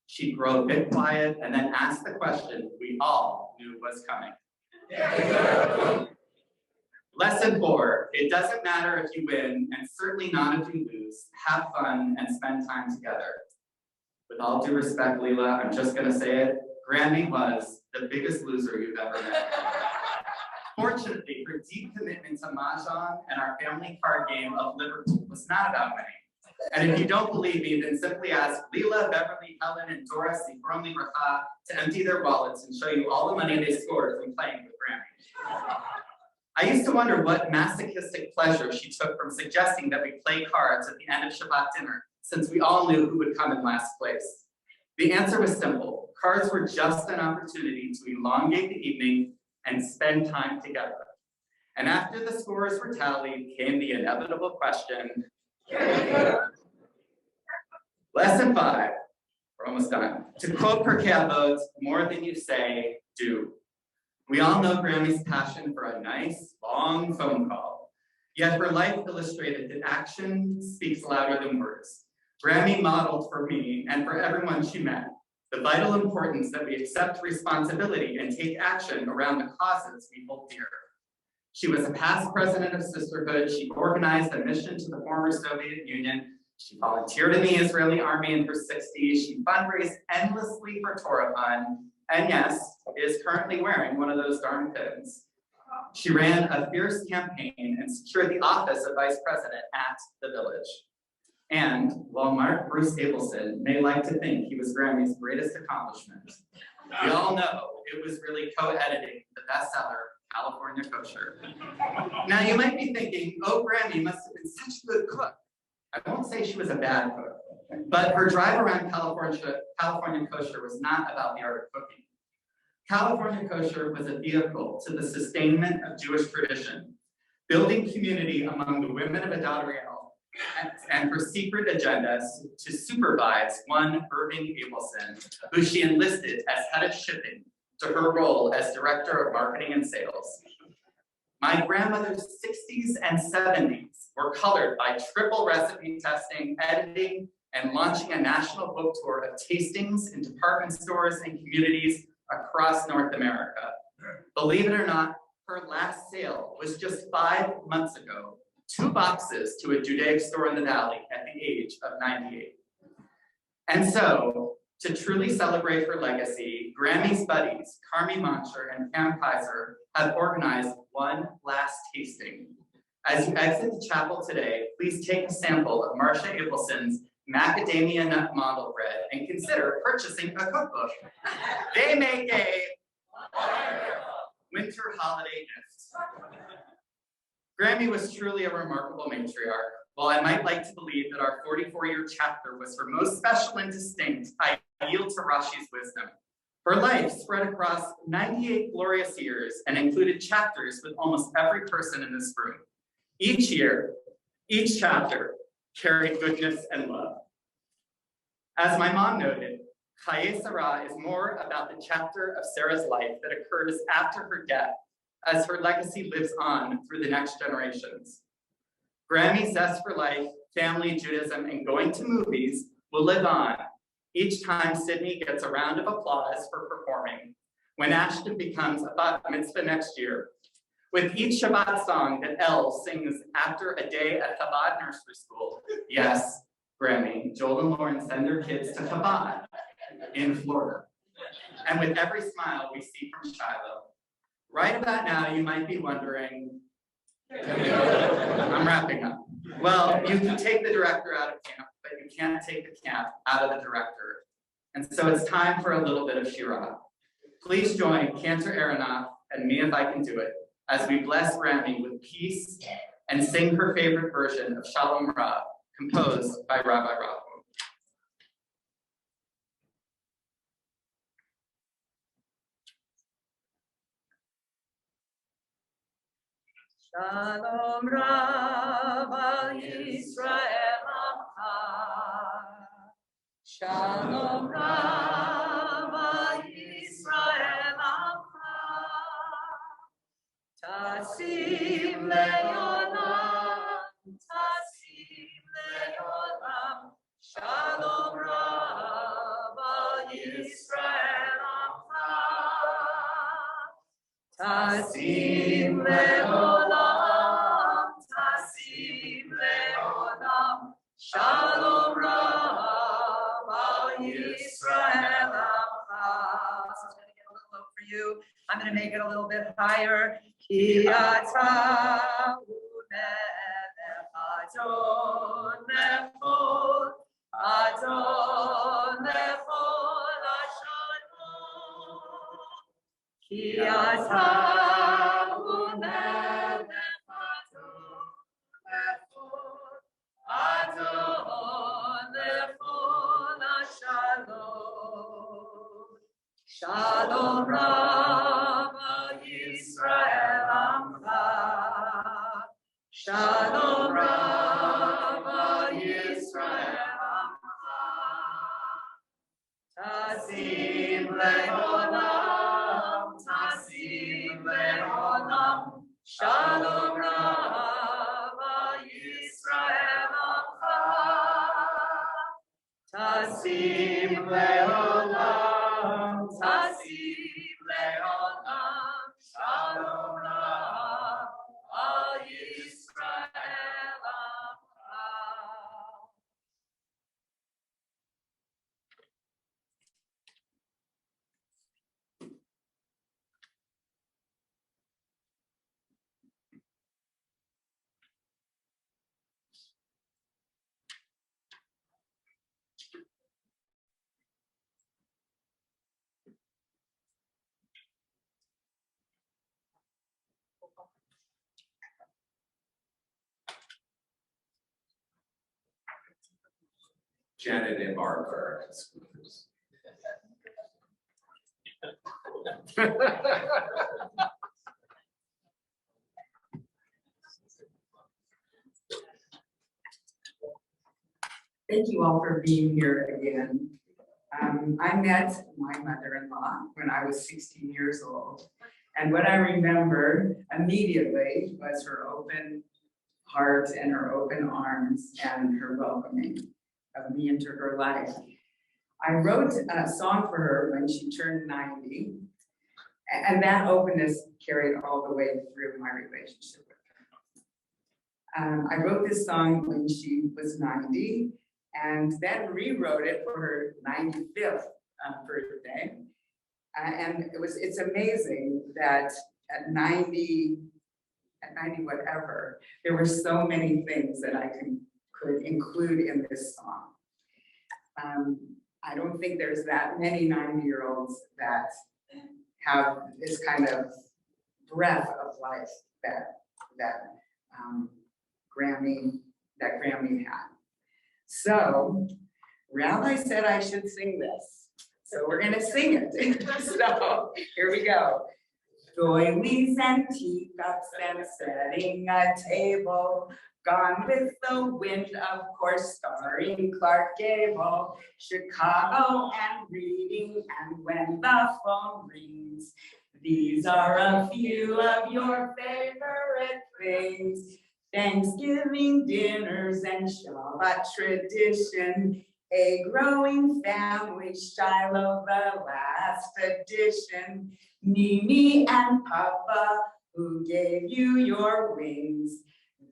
She'd grow a bit quiet and then ask the question we all knew was coming. Lesson 4, it doesn't matter if you win, and certainly not if you lose. Have fun and spend time together. With all due respect, Leela, I'm just gonna say it, Grammy was the biggest loser you've ever met. Fortunately, her deep commitment to Mahjong and our family card game of Liverpool was not about winning. And if you don't believe me, then simply ask Leela, Beverly, Helen, and Doris Bromley Raha to empty their wallets and show you all the money they scored from playing with Grammy. I used to wonder what masochistic pleasure she took from suggesting that we play cards at the end of Shabbat dinner, since we all knew who would come in last place. The answer was simple. Cards were just an opportunity to elongate the evening and spend time together. And after the scores were tallied, came the inevitable question. Lesson 5, we're almost done. To quote Pirkei Avot, more than you say, do. We all know Grammy's passion for a nice, long phone call. Yet her life illustrated that action speaks louder than words. Grammy modeled for me and for everyone she met the vital importance that we accept responsibility and take action around the causes we hold dear. She was a past president of Sisterhood. She organized a mission to the former Soviet Union. She volunteered in the Israeli army in her 60s. She fundraised endlessly for Torah Fund. And yes, is currently wearing one of those darn pins. She ran a fierce campaign and secured the office of vice president at the Village. And while Mark Bruce Abelson may like to think he was Grammy's greatest accomplishment, we all know it was really co-editing the bestseller California Kosher. Now you might be thinking, oh, Grammy must have been such a good cook. I won't say she was a bad cook, but her drive around California Kosher was not about the art of cooking. California Kosher was a vehicle to the sustainment of Jewish tradition, building community among the women of Adat Ariel, and her secret agenda to supervise one Irving Abelson, who she enlisted as head of shipping to her role as director of marketing and sales. My grandmother's 60s and 70s were colored by triple recipe testing, editing, and launching a national book tour of tastings in department stores and communities across North America. Believe it or not, her last sale was just 5 months ago, 2 boxes to a Judaic store in the Valley at the age of 98. And so, to truly celebrate her legacy, Grammy's buddies, Carmi Moncher and Pam Kaiser, have organized one last tasting. As you exit the chapel today, please take a sample of Marcia Abelson's macadamia nut model bread and consider purchasing a cookbook. They make a winter holiday gift. Grammy was truly a remarkable matriarch. While I might like to believe that our 44-year chapter was her most special and distinct, I yield to Rashi's wisdom. Her life spread across 98 glorious years and included chapters with almost every person in this room. Each year, each chapter carried goodness and love. As my mom noted, Chaye Sarah is more about the chapter of Sarah's life that occurs after her death, as her legacy lives on through the next generations. Grammy's zest for life, family, Judaism, and going to movies will live on each time Sydney gets a round of applause for performing, when Ashton becomes a bat mitzvah next year, with each Shabbat song that Elle sings after a day at Chabad Nursery School. Yes, Grammy, Joel and Lauren send their kids to Chabad in Florida. And with every smile we see from Shiloh. Right about now, you might be wondering, I'm wrapping up. Well, you can take the director out of camp, but you can't take the camp out of the director. And so it's time for a little bit of Shirah. Please join Cantor Aronoff and me if I can do it, as we bless Grammy with peace and sing her favorite version of Shalom Rav, composed by Rabbi Rav. Shalom Rav al Yisrael Amcha. Shalom Rav al Yisrael Amcha. Tasim le'olam, tasim le'olam. Shalom Rav al Yisrael Amcha. Tasim le'olam, tasim le'olam, shalom rav al Yisrael amcha. So it's going to get a little low for you. I'm going to make it a little bit higher. Ki ata u'melech Adon lechol, Adon lechol hashalom. Ki ata u'melech Adon lechol hashalom. Shalom Rav al Yisrael amcha. Shalom Rav al Yisrael amcha. Tasim le'olam, tasim le'olam. Shalom Rav al Yisrael amcha. Tasim le'olam, tasim le'olam. Shalom Rav al Yisrael amcha. Janet and Mark are exclusives. Thank you all for being here again. I met my mother-in-law when I was 16 years old. And what I remember immediately was her open heart and her open arms and her welcoming of me into her life. I wrote a song for her when she turned 90. And that openness carried all the way through my relationship with her. I wrote this song when she was 90 and then rewrote it for her 95th birthday. And it's amazing that at 90 whatever, there were so many things that I could include in this song. I don't think there's that many 90-year-olds that have this kind of breath of life that Grammy had. So Rabbi said I should sing this. So we're gonna sing it. So here we go. Doilies and teacups and setting a table. Gone with the Wind, of course, starring Clark Gable. Chicago and reading, and when the phone rings. These are a few of your favorite things. Thanksgiving dinners and Shabbat tradition. A growing family, Shiloh, the last edition. Mimi and Papa, who gave you your wings.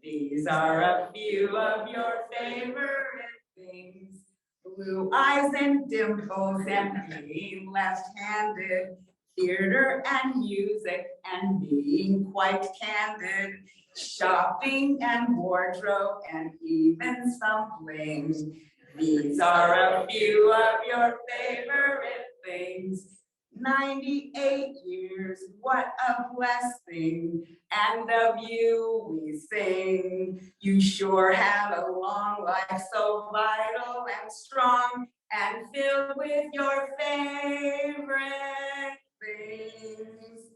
These are a few of your favorite things. Blue eyes and dimples and being left-handed. Theater and music and being quite candid. Shopping and wardrobe and even some bling. These are a few of your favorite things. 98 years, what a blessing. And of you we sing. You sure had a long life, so vital and strong, and filled with your favorite things.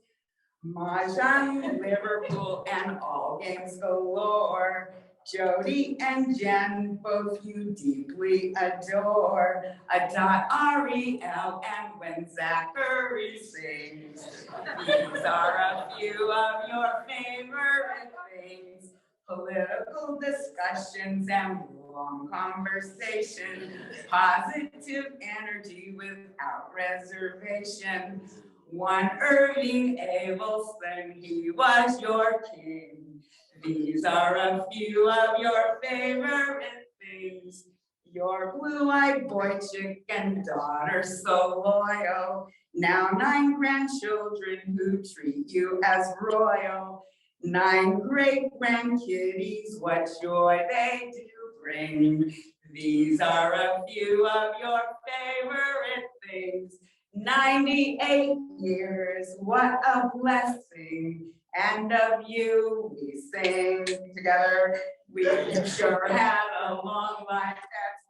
Mahjong, Liverpool, and all games galore. Jody and Jen, both you deeply adore. Adot, Ariel, and when Zachary sings. These are a few of your favorite things. Political discussions and long conversation. Positive energy without reservation. One Irving Abelson, he was your king. These are a few of your favorite things. Your blue-eyed boy chick and daughter so loyal. Now 9 grandchildren who treat you as royal. 9 great grandkiddies, what joy they do bring. These are a few of your favorite things. 98 years, what a blessing. And of you we sing together. We sure had a long life that's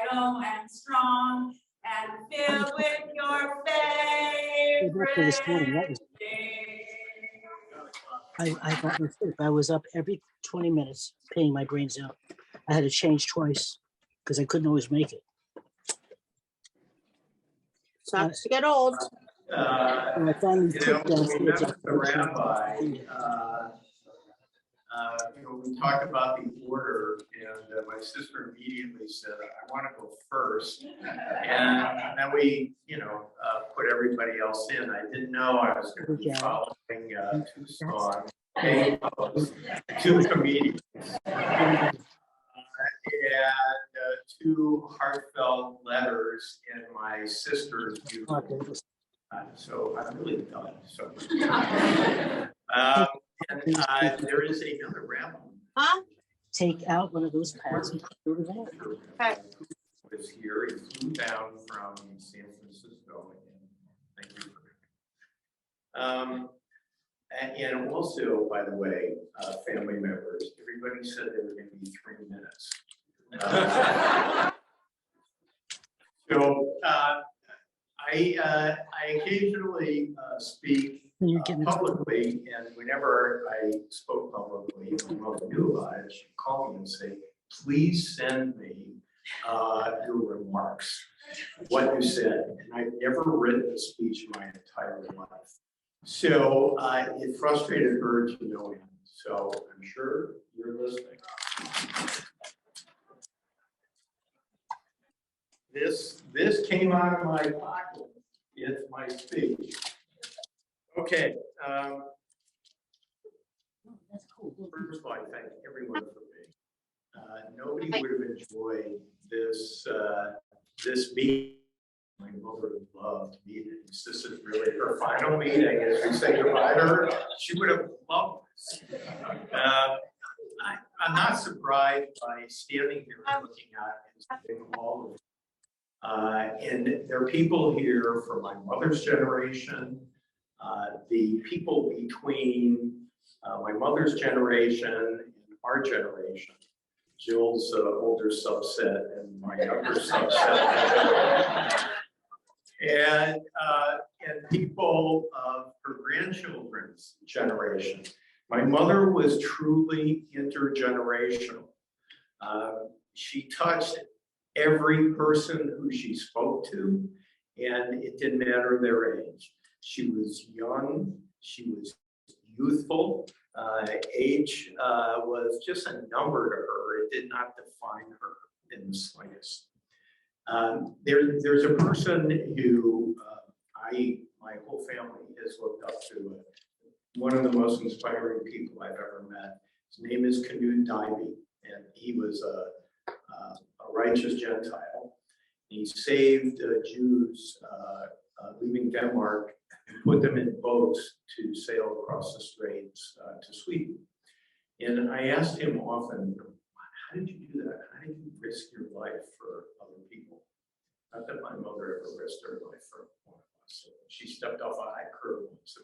vital and strong and filled with your favorite things. I got my sleep. I was up every 20 minutes paying my brains out. I had to change twice because I couldn't always make it. Sucks to get old. And I finally took When we met downstairs. with the rabbi, we talked about the order, and my sister immediately said, I want to go first. And then we, put everybody else in. I didn't know I was going to be following 2 songs, 2 comedians, and 2 heartfelt letters in my sister's beautiful. So I'm really done. So, there is another rabbi. Huh? Take out one of those pads and put it over there. Okay. Was here. He flew down from San Francisco. And thank you for And also, by the way, family members, everybody said they were gonna be 3 minutes. So I occasionally speak publicly, and whenever I spoke publicly, my mother knew about it, she'd call me and say, please send me your remarks, what you said. And I've never written a speech in my entire life. So it frustrated her to no end. So I'm sure you're listening. This came out of my pocket. It's my speech. Okay. First of all, I thank everyone for being. Nobody would have enjoyed this this meeting. My mother loved meetings. This is really her final meeting. As we say goodbye to her, she would have loved this. I'm not surprised by standing here looking at and seeing all of it. And there are people here from my mother's generation, the people between my mother's generation and our generation, Jill's older subset and my younger subset, and people of her grandchildren's generation. My mother was truly intergenerational. She touched every person who she spoke to, and it didn't matter their age. She was young, she was youthful. Age was just a number to her. It did not define her in the slightest. There's a person who my whole family has looked up to, one of the most inspiring people I've ever met. His name is Knut Dybe, and he was a righteous Gentile. He saved Jews leaving Denmark and put them in boats to sail across the straits to Sweden. And I asked him often, how did you do that? How did you risk your life for other people? Not that my mother ever risked her life for one of us. She stepped off a high curb once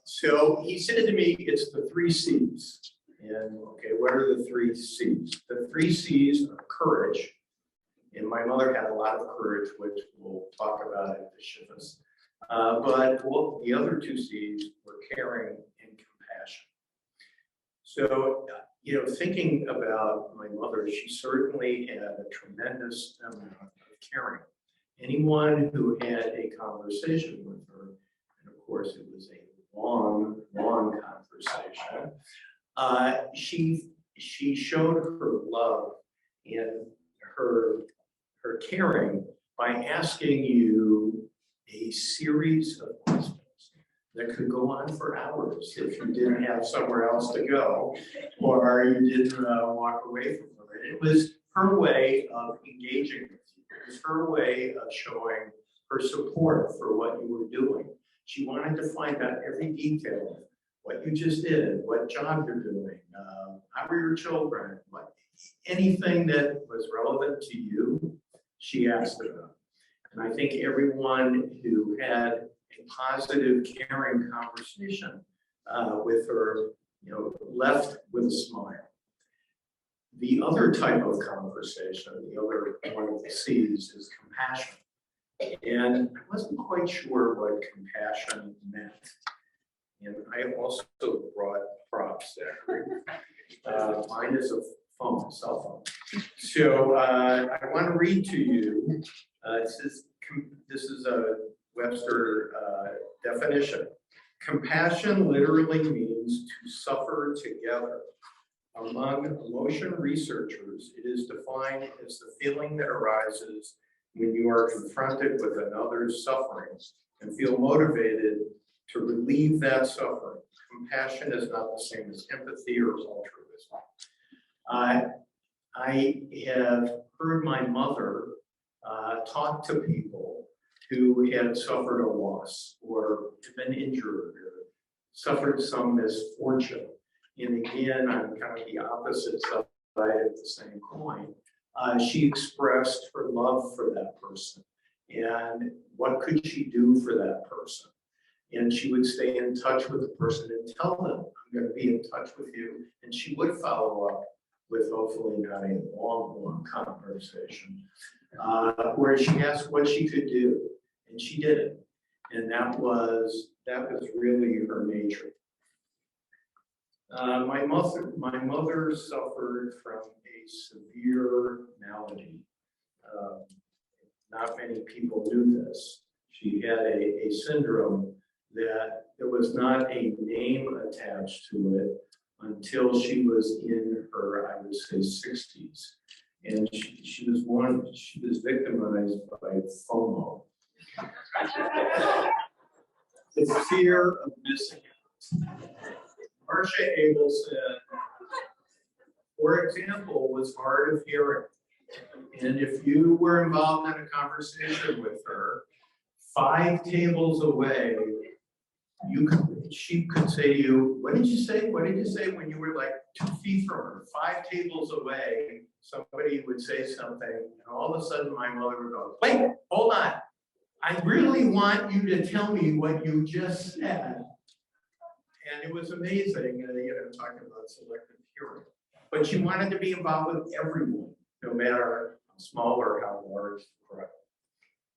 so he said to me, it's the 3 C's. And okay, what are the 3 C's? The 3 C's are courage. And my mother had a lot of courage, which we'll talk about at the Shivas. But the other 2 C's were caring and compassion. So, thinking about my mother, she certainly had a tremendous amount of caring. Anyone who had a conversation with her, and of course it was a long conversation, she showed her love and her caring by asking you a series of questions that could go on for hours if you didn't have somewhere else to go or you didn't walk away from her. It was her way of engaging with you. It was her way of showing her support for what you were doing. She wanted to find out every detail, what you just did, what job you're doing, how are your children, anything that was relevant to you, she asked about. And I think everyone who had a positive, caring conversation with her, left with a smile. The other type of conversation, the other one of the C's, is compassion. And I wasn't quite sure what compassion meant. And I also brought props there. Mine is a phone, cell phone. So I want to read to you, this is a Webster definition. Compassion literally means to suffer together. Among emotion researchers, it is defined as the feeling that arises when you are confronted with another's suffering and feel motivated to relieve that suffering. Compassion is not the same as empathy or altruism. I have heard my mother talk to people who had suffered a loss or been injured or suffered some misfortune. And again, on kind of the opposite side of the same coin, she expressed her love for that person And what could she do for that person? And she would stay in touch with the person and tell them, I'm going to be in touch with you. And she would follow up with hopefully not a long conversation, where she asked what she could do, and she did it. And that was really her nature. My mother suffered from a severe malady. Not many people knew this. She had a syndrome that there was not a name attached to it until she was in her, I would say, 60s. And she was victimized by FOMO. The fear of missing out. Marcia Abelson, for example, was hard of hearing. And if you were involved in a conversation with her, 5 tables away, she could say to you, what did you say? What did you say? When you were like 2 feet from her, 5 tables away, somebody would say something, and all of a sudden my mother would go, wait, hold on. I really want you to tell me what you just said. And it was amazing, talking about selective hearing. But she wanted to be involved with everyone, no matter how small or how large the crowd.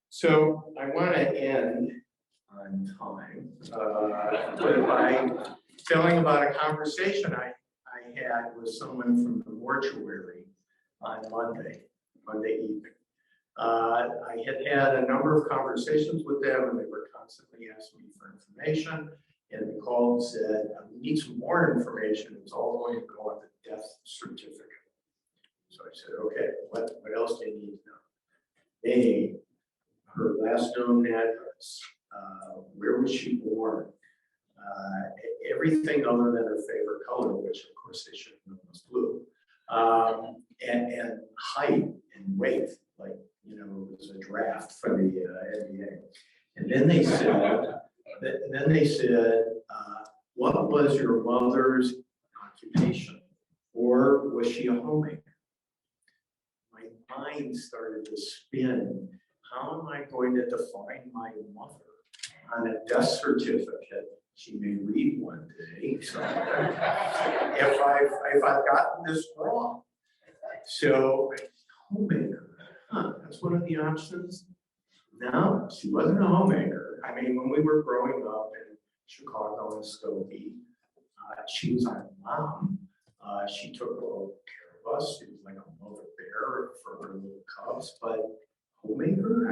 So I want to end on time by telling about a conversation I had with someone from the mortuary on Monday evening. I had a number of conversations with them, and they were constantly asking me for information. And they called and said, we need some more information. It's all going to go on the death certificate. So I said, okay, what else do you need to know? Name, her last known address, where was she born, everything other than her favorite color, which of course they should have known was blue, and height and weight, like, it was a draft for the NBA. And then they said, what was your mother's occupation? Or was she a homemaker? My mind started to spin. How am I going to define my mother on a death certificate? She may read one day, so if I've gotten this wrong. So, homemaker, that's one of the options. No, she wasn't a homemaker. I mean, when we were growing up in Chicago and Skokie, she was our mom. She took real care of us. She was like a mother bear for her little cubs, but homemaker,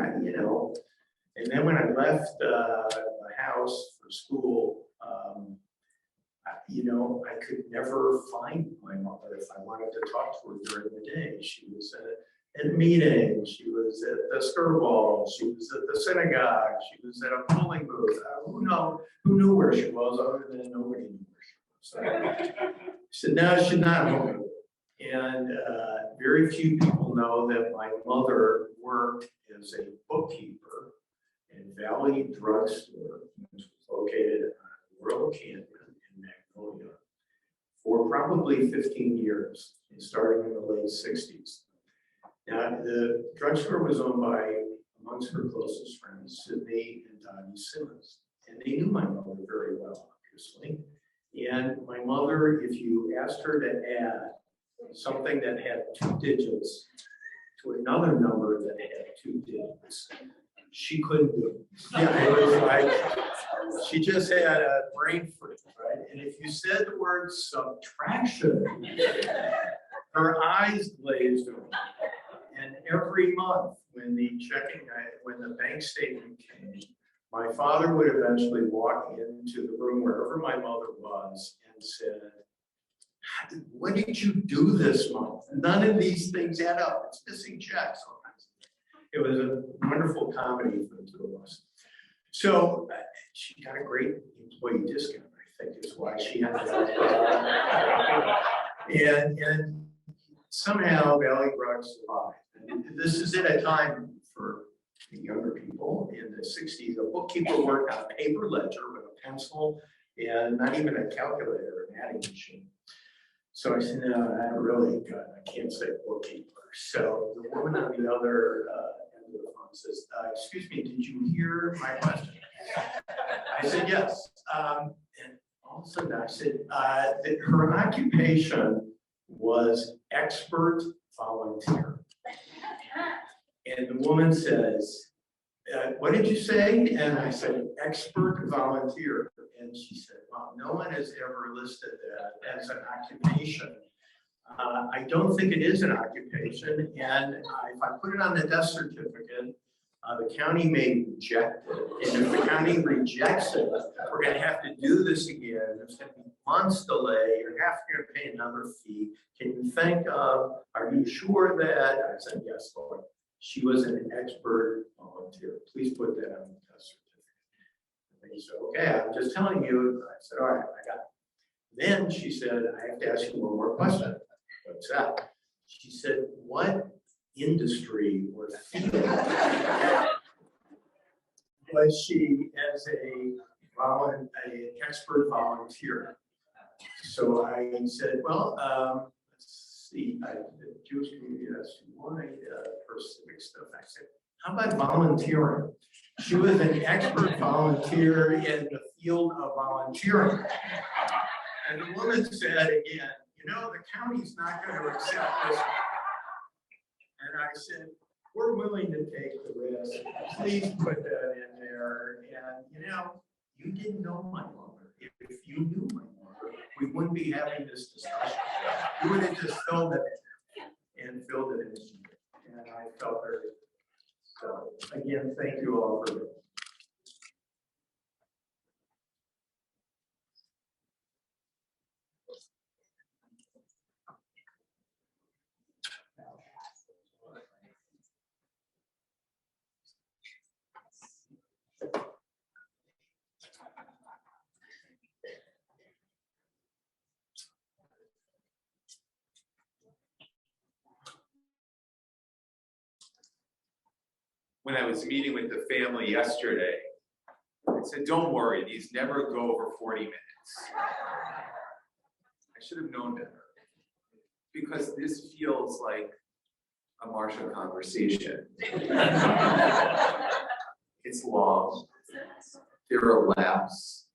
And then when I left the house for school, I could never find my mother if I wanted to talk to her during the day. She was at a meeting, she was at the skirball, she was at the synagogue, she was at a polling booth. Who knew where she was other than nobody knew where she was. So I said, no, she's not a homemaker. And very few people know that my mother worked as a bookkeeper in Valley Drugstore, which was located on Royal Canyon in Magnolia, for probably 15 years, starting in the late 60s. Now, the drugstore was owned by, amongst her closest friends, Sidney and Dottie Simmons. And they knew my mother very well, obviously. And my mother, if you asked her to add something that had 2 digits to another number that had 2 digits, she couldn't do it. Yeah, it was like, she just had a brain freeze, right? And if you said the word subtraction, her eyes glazed over. And every month when the bank statement came, my father would eventually walk into the room wherever my mother was and said, what did you do this month? None of these things add up. It's missing checks. It was a wonderful comedy for the 2 of us. So she got a great employee discount, I think is why she had and somehow Valley Drug survived. And this is at a time for the younger people in the 60s. A bookkeeper worked on a paper ledger with a pencil and not even a calculator, an adding machine. So I said, no, I can't say bookkeeper. So the woman on the other end of the phone mom says, excuse me, did you hear my question? I said, yes. And all of a sudden I said, that her occupation was expert volunteer. And the woman says, what did you say? And I said, expert volunteer. And she said, well, no one has ever listed that as an occupation. I don't think it is an occupation. And if I put it on the death certificate, the county may reject it. And if the county rejects it, we're gonna have to do this again. There's gonna be months delay. You're gonna pay another fee. Can you think of, are you sure that? I said, yes, Lord. She was an expert volunteer. Please put that on the death certificate. And he said, okay, I'm just telling you. I said, all right, I got it. Then she said, I have to ask you one more question. What's that? She said, what industry or field was she as an expert volunteer? So I said, well, let's see, the Jewish community has one for civic stuff. I said, how about volunteering? She was an expert volunteer in the field of volunteering. And the woman said again, you know, the county's not going to accept this. And I said, we're willing to take the risk. Please put that in there. And you know, you didn't know my mother. If you knew my mother, we wouldn't be having this discussion. You would have just filled it and filled it in. And I felt very, so again, thank you all for it. When I was meeting with the family yesterday, I said, don't worry, these never go over 40 minutes. I should have known better. Because this feels like a Marcia conversation. It's long. There are laughs.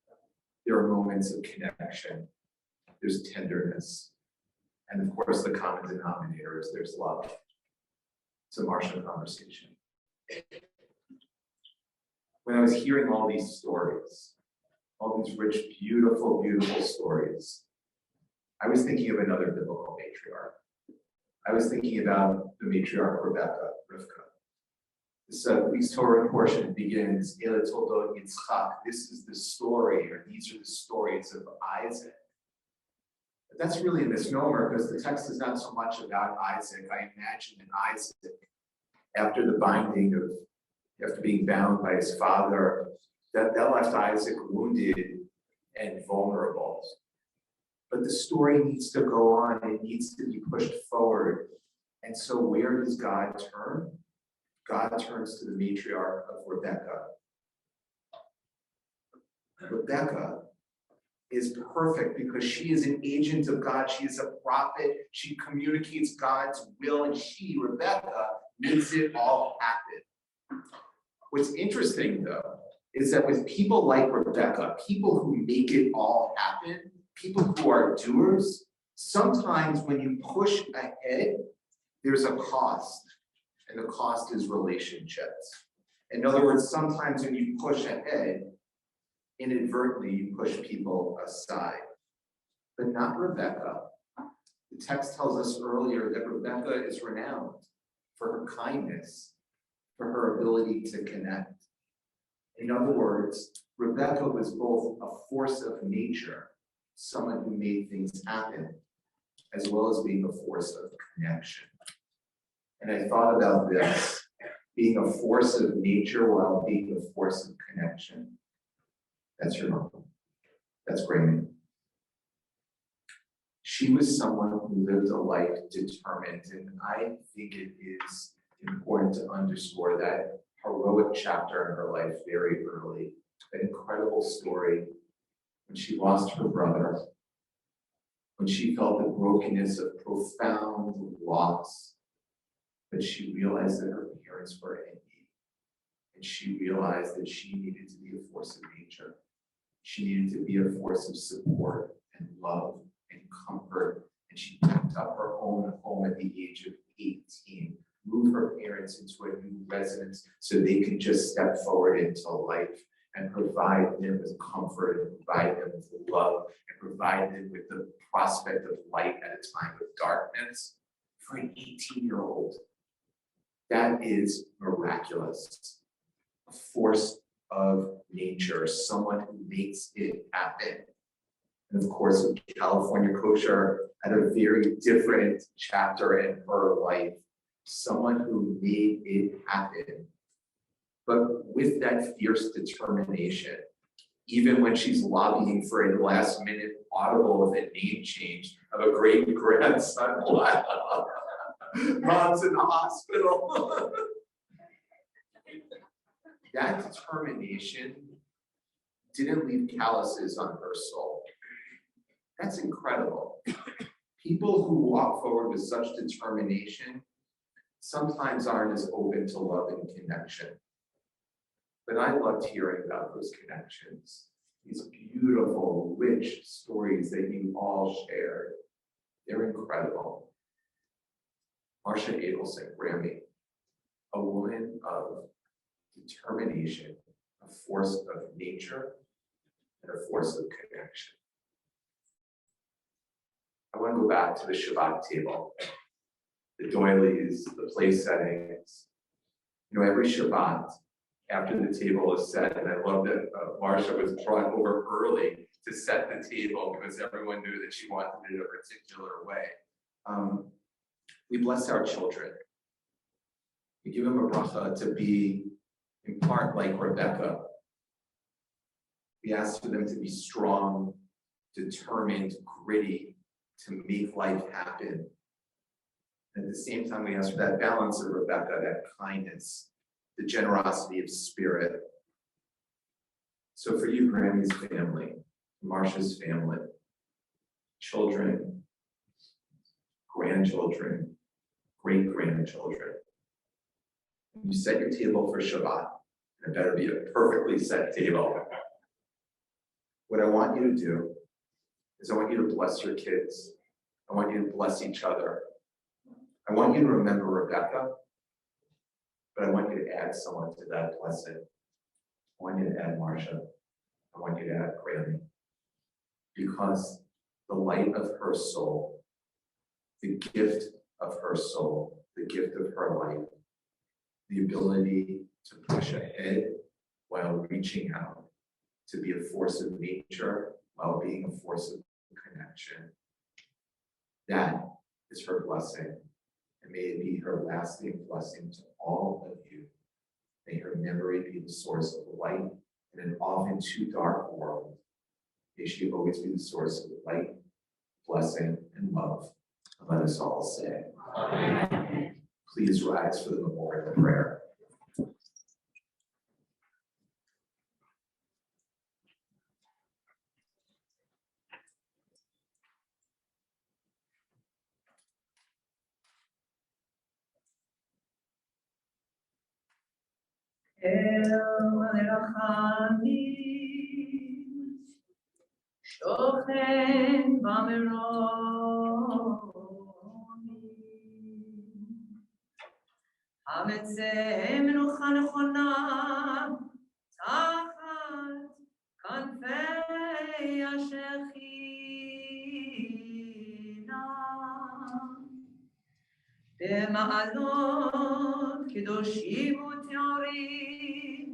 There are moments of connection. There's tenderness. And of course, the common denominator is there's love. It's a Marcia conversation. When I was hearing all these stories, all these rich, beautiful, beautiful stories, I was thinking of another biblical matriarch. I was thinking about the matriarch Rebecca, Rivka. This week's Torah portion begins, Ele Toldot Yitzchak. This is the story, or these are the stories of Isaac. But that's really a misnomer because the text is not so much about Isaac. I imagine that Isaac, after the binding of, after being bound by his father, that left Isaac wounded and vulnerable. But the story needs to go on, it needs to be pushed forward. And so where does God turn? God turns to the matriarch of Rebecca. Rebecca is perfect because she is an agent of God. She is a prophet. She communicates God's will, and she, Rebecca, makes it all happen. What's interesting, though, is that with people like Rebecca, people who make it all happen, people who are doers, sometimes when you push ahead, there's a cost, and the cost is relationships. In other words, sometimes when you push ahead, inadvertently you push people aside, but not Rebecca. The text tells us earlier that Rebecca is renowned for her kindness, for her ability to connect. In other words, Rebecca was both a force of nature, someone who made things happen, as well as being a force of connection. And I thought about this, being a force of nature while being a force of connection. That's your mom. That's Grammy. She was someone who lived a life determined, and I think it is important to underscore that heroic chapter in her life very early. An incredible story when she lost her brother, when she felt the brokenness of profound loss, but she realized that her parents were in need. And she realized that she needed to be a force of nature. She needed to be a force of support and love and comfort. And she packed up her own home at the age of 18, moved her parents into a new residence so they could just step forward into life and provide them with comfort, and provide them with love, and provide them with the prospect of light at a time of darkness for an 18-year-old. That is miraculous. A force of nature, someone who makes it happen. And of course, California Kosher had a very different chapter in her life. Someone who made it happen. But with that fierce determination, even when she's lobbying for a last minute audible with a name change of a great grandson, wow, mom's in the hospital. That determination didn't leave calluses on her soul. That's incredible. People who walk forward with such determination sometimes aren't as open to love and connection. But I loved hearing about those connections, these beautiful, rich stories that you all shared. They're incredible. Marcia Abelson, Grammy, a woman of determination, a force of nature, and a force of connection. I want to go back to the Shabbat table, the doilies, the place settings. You know, every Shabbat, after the table is set, and I love that Marcia was brought over early to set the table because everyone knew that she wanted it a particular way. We bless our children. We give them a bracha to be in part like Rebecca. We ask for them to be strong, determined, gritty, to make life happen. At the same time, we ask for that balance of Rebecca, that kindness, the generosity of spirit. So for you, Grammy's family, Marcia's family, children, grandchildren, great-grandchildren, you set your table for Shabbat, and it better be a perfectly set table. What I want you to do is I want you to bless your kids. I want you to bless each other. I want you to remember Rebecca, but I want you to add someone to that blessing. I want you to add Marcia. I want you to add Grammy. Because the light of her soul, the gift of her soul, the gift of her life, the ability to push ahead while reaching out, to be a force of nature while being a force of connection. That is her blessing. And may it be her lasting blessing to all of you. May her memory be the source of light in an often too dark world. May she always be the source of light, blessing, and love. Let us all say, Amen. Please rise for the memorial prayer. שוכן במרומים, המצא מנוחה נכונה תחת כנפי השכינה, במעלות קדושים וטהורים,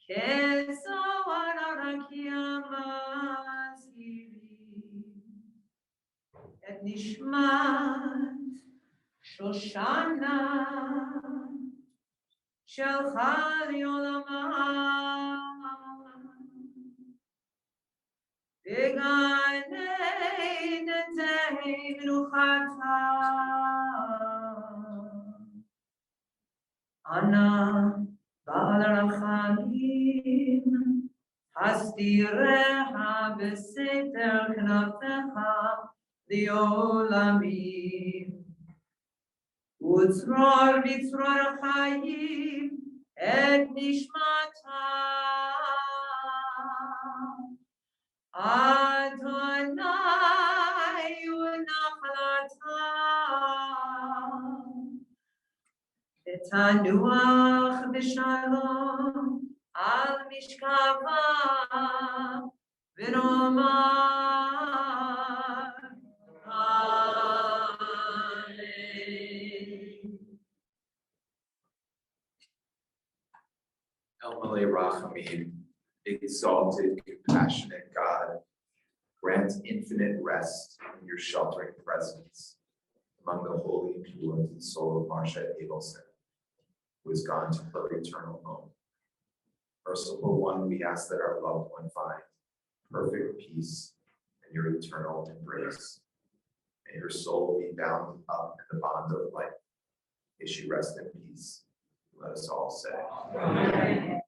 כזוהר הרקיע מזהירים, את נשמת שושנה שלחה לעולמה, בגני נתי מנוחתה, אנא בעל רחמים, הסתירך בסתר כנפיך לעולמים, וצרור בצרור החיים את נשמתה. אדוני ונחלתה. ותנוח בשלום על משכבה ונאמר אמן. El Malay Rachamim, exalted, compassionate God, grant infinite rest in your sheltering presence among the holy and pure in the soul of Marcia Abelson, who has gone to her eternal home. Merciful One, we ask that our loved one find perfect peace in your eternal embrace. May her soul be bound up in the bond of life. May she rest in peace. Let us all say. Amen.